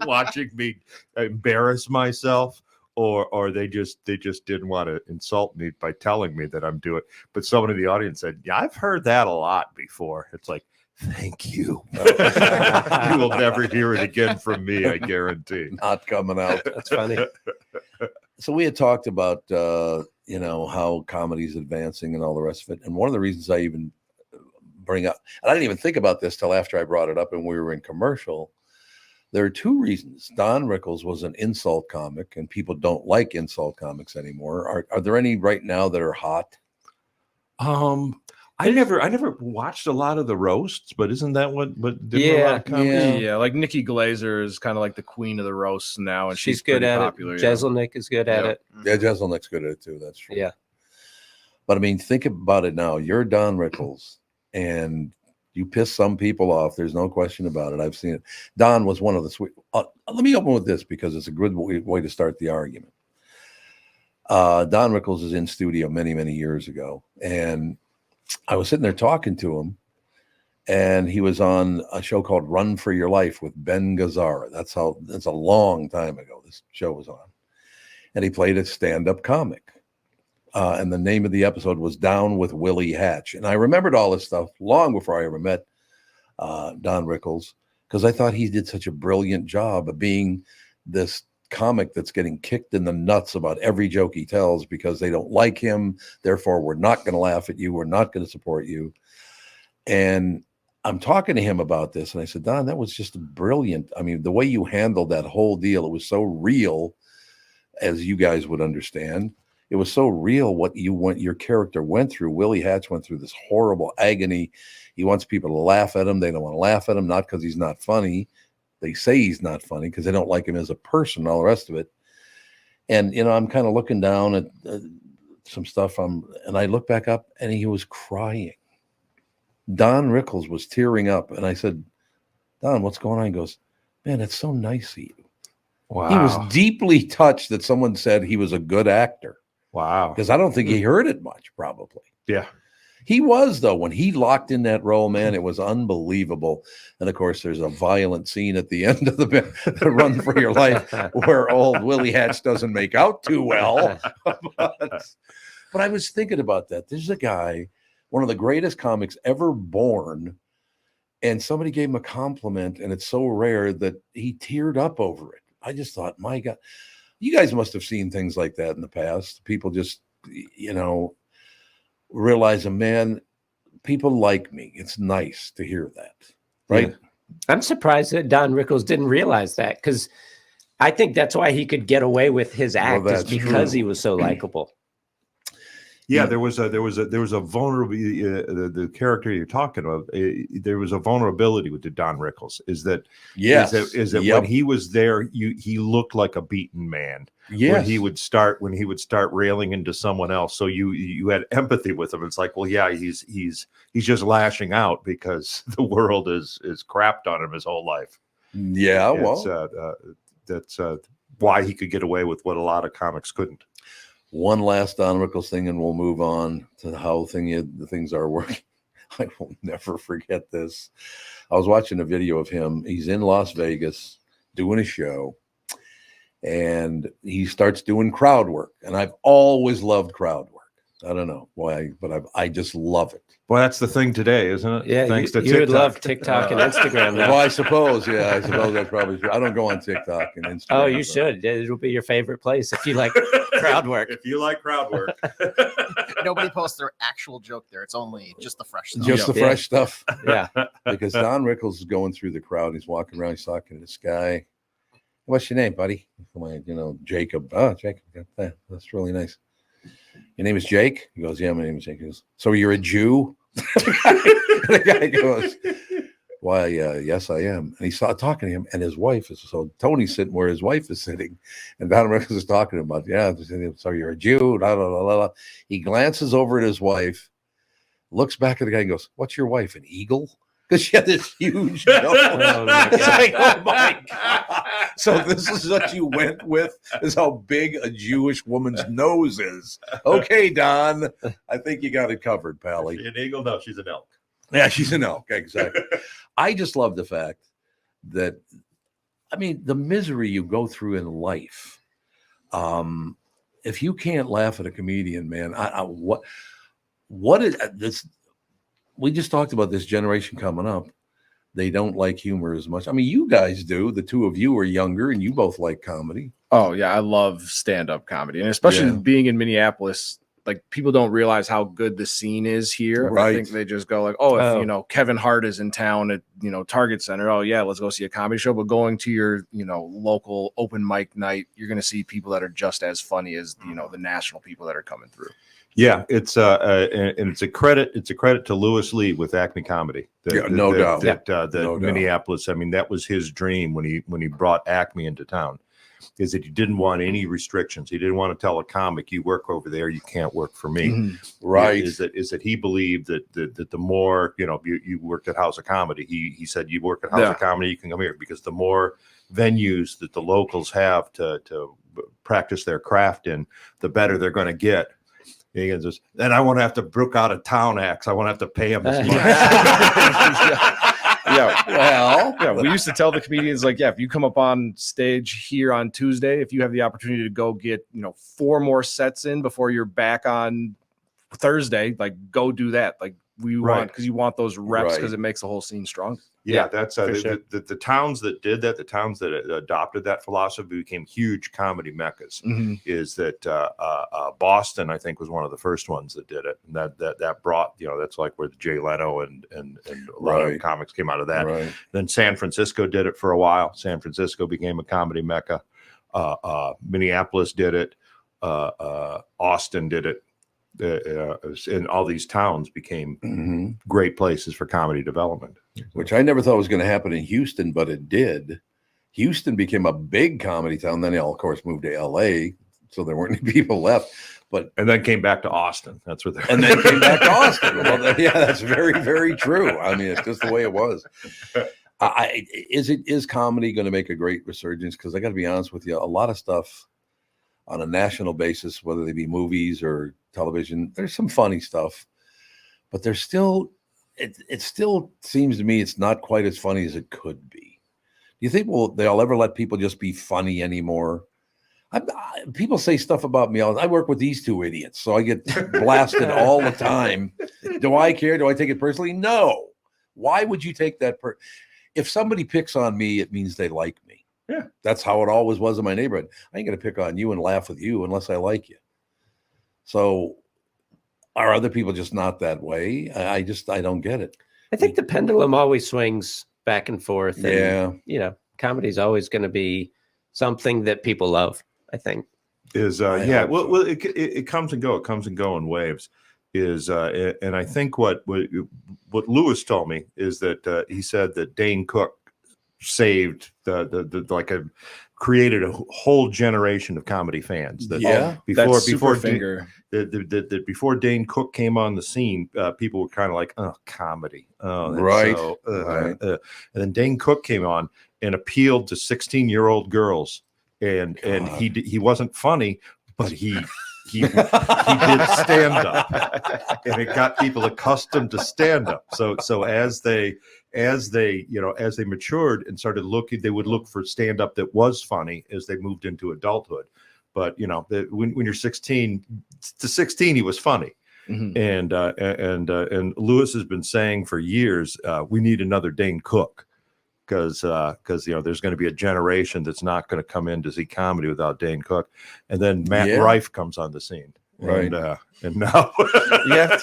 watching me embarrass myself. Or they just didn't want to insult me by telling me that I'm doing it. But someone in the audience said, "Yeah, I've heard that a lot before." It's like, thank you. You will never hear it again from me, I guarantee. Not coming out. That's funny. So we had talked about how comedy's advancing and all the rest of it. And one of the reasons I even bring up, and I didn't even think about this till after I brought it up and we were in commercial. There are 2 reasons. Don Rickles was an insult comic, and people don't like insult comics anymore. Are there any right now that are hot? I never watched a lot of the roasts, but isn't that what did a lot of comedy? Yeah, like Nikki Glaser is kind of like the queen of the roasts now, and she's good at popular, it. Jeselnik is good at it. Yeah, Jeselnik's good at it too. That's true. Yeah. But I mean, think about it now. You're Don Rickles, and you piss some people off. There's no question about it. I've seen it. Don was one of the sweet. Let me open with this because it's a good way to start the argument. Don Rickles is in studio many, many years ago, and I was sitting there talking to him, and he was on a show called Run for Your Life with Ben Gazzara. That's a long time ago this show was on. And he played a stand-up comic. And the name of the episode was Down with Willie Hatch. And I remembered all this stuff long before I ever met Don Rickles, because I thought he did such a brilliant job of being this comic that's getting kicked in the nuts about every joke he tells because they don't like him. Therefore, we're not going to laugh at you. We're not going to support you. And I'm talking to him about this. And I said, Don, that was just brilliant. I mean, the way you handled that whole deal, it was so real, as you guys would understand. It was so real what your character went through. Willie Hatch went through this horrible agony. He wants people to laugh at him. They don't want to laugh at him, not because he's not funny. They say he's not funny because they don't like him as a person, all the rest of it. And, I'm kind of looking down at some stuff, and I look back up, and he was crying. Don Rickles was tearing up, and I said, Don, what's going on? He goes, man, it's so nice of you. Wow. He was deeply touched that someone said he was a good actor. Wow. Because I don't think he heard it much, probably. Yeah. He was, though. When he locked in that role, man, it was unbelievable. And, of course, there's a violent scene at the end of the Run for Your Life where old Willie Hatch doesn't make out too well. But I was thinking about that. There's a guy, one of the greatest comics ever born, and somebody gave him a compliment, and it's so rare that he teared up over it. I just thought, my God, you guys must have seen things like that in the past. People just, realize, man, people like me. It's nice to hear that, right? Yeah. I'm surprised that Don Rickles didn't realize that, because I think that's why he could get away with his act, is because he was so likable. Yeah, there was a vulnerability. The character you're talking about, there was a vulnerability with the Don Rickles. Is that when he was there, he looked like a beaten man. Yes. When he would start railing into someone else, so you had empathy with him. It's like, well, yeah, he's just lashing out because the world is crapped on him his whole life. Yeah, that's why he could get away with what a lot of comics couldn't. One last Don Rickles thing, and we'll move on to how the things are working. I will never forget this. I was watching a video of him. He's in Las Vegas doing a show, and he starts doing crowd work. And I've always loved crowd work. I don't know why, but I just love it. Well, that's the thing today, isn't it? Yeah, thanks to you TikTok. would love TikTok and Instagram now. Well, I suppose that's probably true. I don't go on TikTok and Instagram. Oh, you should. It'll be your favorite place if you like crowd work. If you like crowd work. Nobody posts their actual joke there. It's only just the fresh stuff. Just the fresh stuff. Yeah. Because Don Rickles is going through the crowd. He's walking around. He's talking to this guy. What's your name, buddy? Jacob. Oh, Jacob. That's really nice. Your name is Jake? He goes, yeah, my name is Jake. He goes, so you're a Jew? The guy goes, why, yes, I am. And he started talking to him, and his wife is, so Tony's sitting where his wife is sitting, and Don Rickles is talking about, so you're a Jew, la, la, la, la. He glances over at his wife, looks back at the guy and goes, what's your wife, an eagle? Because she had this huge nose. Oh my God. So this is what you went with, is how big a Jewish woman's nose is. Okay, Don, I think you got it covered, Pally. Is she an eagle? No, she's an elk. Yeah, she's an elk. Exactly. I just love the fact that, the misery you go through in life. If you can't laugh at a comedian, man, what is this? We just talked about this generation coming up. They don't like humor as much. You guys do. The two of you are younger, and you both like comedy. Oh, yeah. I love stand-up comedy. And especially being in Minneapolis, like, people don't realize how good the scene is here. Right. I think they just go like, if Kevin Hart is in town at, Target Center, oh, yeah, let's go see a comedy show. But going to your, local open mic night, you're going to see people that are just as funny as, the national people that are coming through. Yeah, it's and it's a credit. It's a credit to Lewis Lee with Acme Comedy. No doubt. Minneapolis. That was his dream when he brought Acme into town. Is that he didn't want any restrictions. He didn't want to tell a comic, you work over there, you can't work for me. Mm-hmm. Right. Is that he believed that the more you worked at House of Comedy. He said you work at House of Comedy, you can come here, because the more venues that the locals have to practice their craft in, the better they're going to get. Then I won't have to brook out of town acts. I won't have to pay them as much. We used to tell the comedians, like, if you come up on stage here on Tuesday, if you have the opportunity to go get 4 more sets in before you're back on Thursday, like, go do that. Like, want, because you want those reps, because it makes the whole scene strong. That's the towns that did that, the towns that adopted that philosophy became huge comedy meccas. Is that Boston, I think, was one of the first ones that did it, and that brought, that's like where the Jay Leno and a lot of comics came out of that. Then San Francisco did it for a while. San Francisco became a comedy mecca. Minneapolis did it. Austin did it. And all these towns became great places for comedy development, which I never thought was going to happen in Houston, but it did. Houston became a big comedy town. Then they all, of course, moved to LA, so there weren't any people left. And then came back to Austin. That's where and then came back to Austin. Well, that's very, very true. I mean, it's just the way it was. Is comedy going to make a great resurgence? Because I got to be honest with you, a lot of stuff on a national basis, whether they be movies or television, there's some funny stuff, but there's still, it still seems to me it's not quite as funny as it could be. Do you think they'll ever let people just be funny anymore? People say stuff about me. I work with these two idiots, so I get blasted all the time. Do I care? Do I take it personally? No. Why would you take that? If somebody picks on me, it means they like me. Yeah, that's how it always was in my neighborhood. I ain't gonna pick on you and laugh with you unless I like you. So, are other people just not that way? I don't get it. I think the pendulum always swings back and forth. And, comedy is always going to be something that people love, I think. Well, it comes and go. It comes and go in waves. And I think what Lewis told me is that he said that Dane Cook saved created a whole generation of comedy fans. Before Dane Cook came on the scene, people were kind of like, "Oh, comedy, right." And then Dane Cook came on and appealed to 16-year-old girls, and he wasn't funny, but he did stand up, and it got people accustomed to stand up. So as they matured and started looking, they would look for stand up that was funny as they moved into adulthood. But when you're 16 to 16, he was funny. And Lewis has been saying for years, we need another Dane Cook, because there's going to be a generation that's not going to come in to see comedy without Dane Cook. And then Matt Rife comes on the scene. Right. And now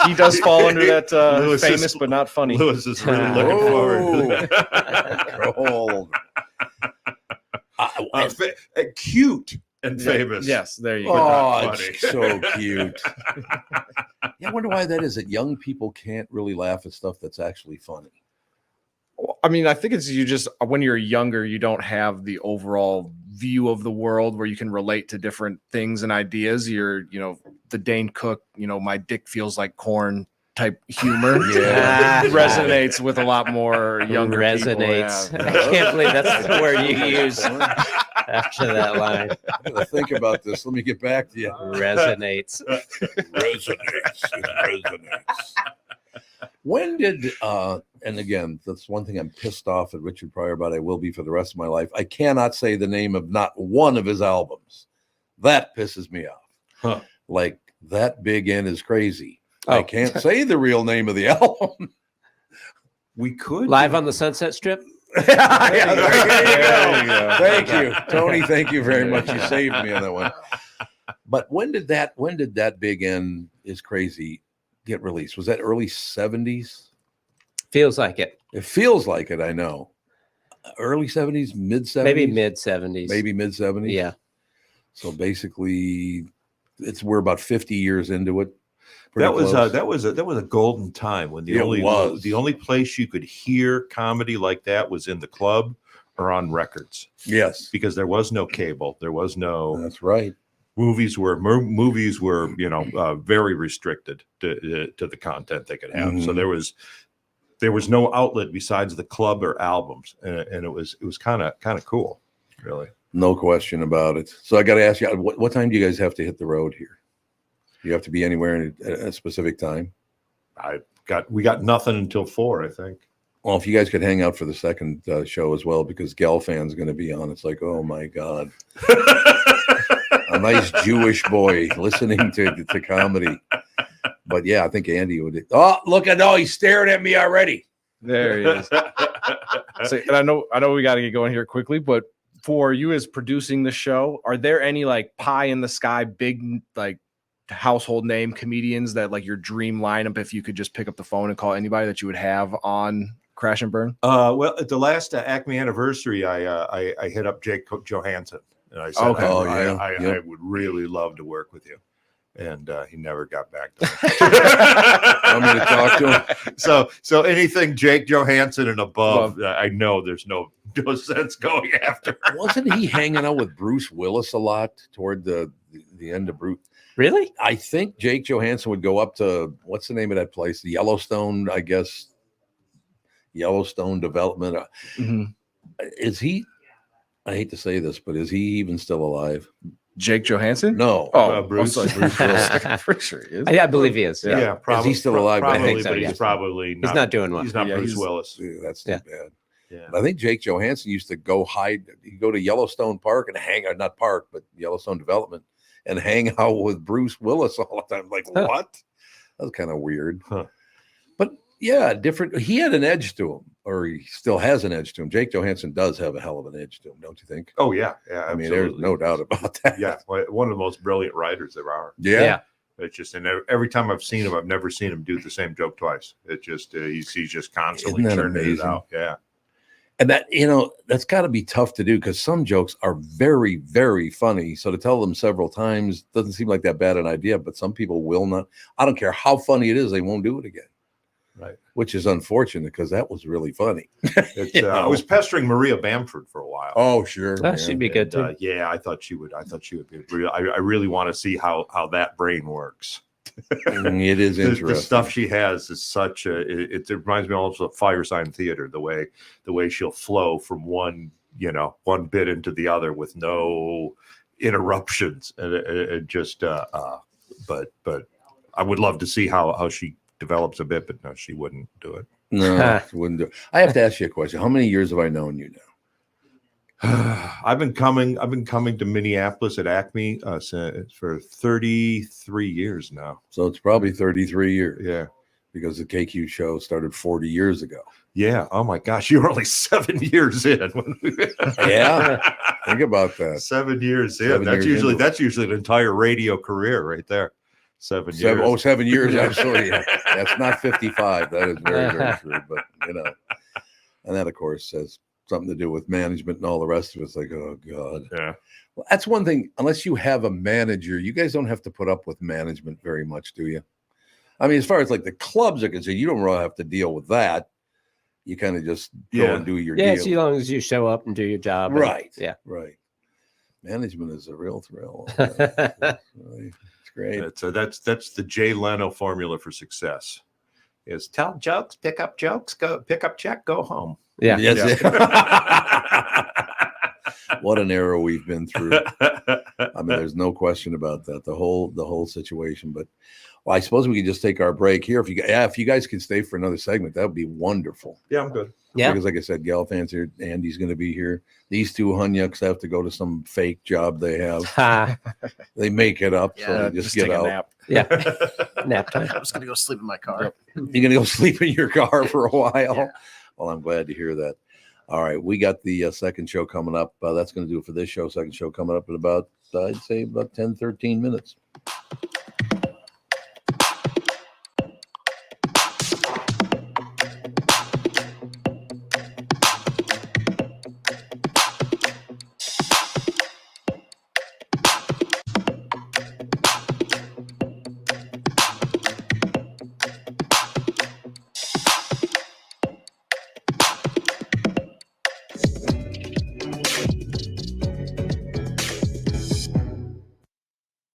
he does fall under that famous but not funny. Lewis is really looking forward to that. Cute and famous. Yes, there you go. Oh, it's so cute. I wonder why that is, that young people can't really laugh at stuff that's actually funny. I mean, I think it's when you're younger, you don't have the overall view of the world where you can relate to different things and ideas. You're, the Dane Cook, my dick feels like corn type humor resonates with a lot more younger people. I can't believe that's the word you use after that line. I gotta think about this. Let me get back to you. Resonates. Resonates. When did and again, that's one thing I'm pissed off at Richard Pryor about. I will be for the rest of my life. I cannot say the name of not one of his albums. That pisses me off. Like, That Big N Is Crazy. I can't say the real name of the album. We could Live on the Sunset Strip. There you go. Thank you, Tony. Thank you very much. You saved me on that one. But when did That Big N Is Crazy get released? Was that early 70s? Feels like it. It feels like it. I know. Early 70s, mid 70s, maybe mid 70s. Maybe mid 70s. Yeah. So basically, we're about 50 years into it. That was a golden time when the only place you could hear comedy like that was in the club or on records. Yes, because there was no cable. There was no. That's right. Movies were very restricted to the content they could have. So there was no outlet besides the club or albums, and it was kind of cool, really. No question about it. So I got to ask you, what time do you guys have to hit the road here? You have to be anywhere at a specific time. We got nothing until 4, I think. Well, if you guys could hang out for the second show as well, because Gelfan's going to be on. It's like, oh my God. A nice Jewish boy listening to comedy. But yeah, I think Andy would. Oh, he's staring at me already. There he is. So, and I know we got to get going here quickly, but for you as producing the show, are there any like pie in the sky, big like household name comedians that like your dream lineup, if you could just pick up the phone and call anybody that you would have on Crash and Burn? Well, at the last Acme anniversary, I hit up Jake Johansson, and I said, I would really love to work with you. And he never got back to me. I'm going to talk to him. So anything Jake Johansson and above, I know there's no sense going after. Wasn't he hanging out with Bruce Willis a lot toward the end of Bruce? Really? I think Jake Johansson would go up to, what's the name of that place? The Yellowstone, I guess. Yellowstone Development. Is he, I hate to say this, but is he even still alive? Jake Johansson? No. Bruce Willis. I'm pretty sure he is. I believe he is. Yeah, probably. Is he still alive? Probably, I think so, but yeah. he's probably not. He's not doing well. He's not Bruce Willis. That's too bad. Yeah. But I think Jake Johansson used to go to Yellowstone Park and not park, but Yellowstone Development and hang out with Bruce Willis all the time. Like, what? That was kind of weird. Huh. But yeah, different. He had an edge to him, or he still has an edge to him. Jake Johansson does have a hell of an edge to him, don't you think? Oh, yeah. Yeah. I mean, there's no doubt about that. Yeah. One of the most brilliant writers there are. Yeah. It's just, and every time I've seen him, I've never seen him do the same joke twice. It just, he's just constantly Isn't that churning it amazing? out. Yeah. And that, that's got to be tough to do because some jokes are very, very funny. So to tell them several times doesn't seem like that bad an idea, but some people will not. I don't care how funny it is, they won't do it again. Right. Which is unfortunate because that was really funny. I was pestering Maria Bamford for a while. Oh, sure. She'd be good too. Yeah, I thought she would be real. I really want to see how that brain works. It is interesting. The stuff she has is such it reminds me also of Fire Sign Theater, the way she'll flow from one bit into the other with no interruptions, and just but I would love to see how she develops a bit, but no, she wouldn't do it. No, she wouldn't do it. I have to ask you a question. How many years have I known you now? I've been coming to Minneapolis at Acme for 33 years now. So it's probably 33 years. Yeah. Because the KQ show started 40 years ago. Yeah. Oh my gosh. You were only 7 years in. Yeah. Think about that. 7 years in. That's usually an entire radio career right there. 7 years. Oh, 7 years. Absolutely. That's not 55. That is very, very true. But, and that, of course, has something to do with management and all the rest of it. It's like, oh, God. Yeah. Well, that's one thing. Unless you have a manager, you guys don't have to put up with management very much, do you? I mean, as far as like the clubs are concerned, you don't really have to deal with that. You kind of just go and do your deal. Yeah, as long as you show up and do your job. Right. Right. Management is a real thrill. It's great. That's the Jay Leno formula for success. Is tell jokes, pick up jokes, go pick up check, go home. Yeah. Yes. What an era we've been through. I mean, there's no question about that. The whole situation. But I suppose we could just take our break here. If you guys can stay for another segment, that would be wonderful. Yeah, I'm good. Yeah. Because like I said, Gelfan's here. Andy's going to be here. These two hunyucks have to go to some fake job they have. They make it up. So they just get out. Nap. Yeah. Nap time. I'm just going to go sleep in my car. You're going to go sleep in your car for a while. Yeah. Well, I'm glad to hear that. All right. We got the second show coming up. That's going to do it for this show. Second show coming up in about, I'd say about 10, 13 minutes.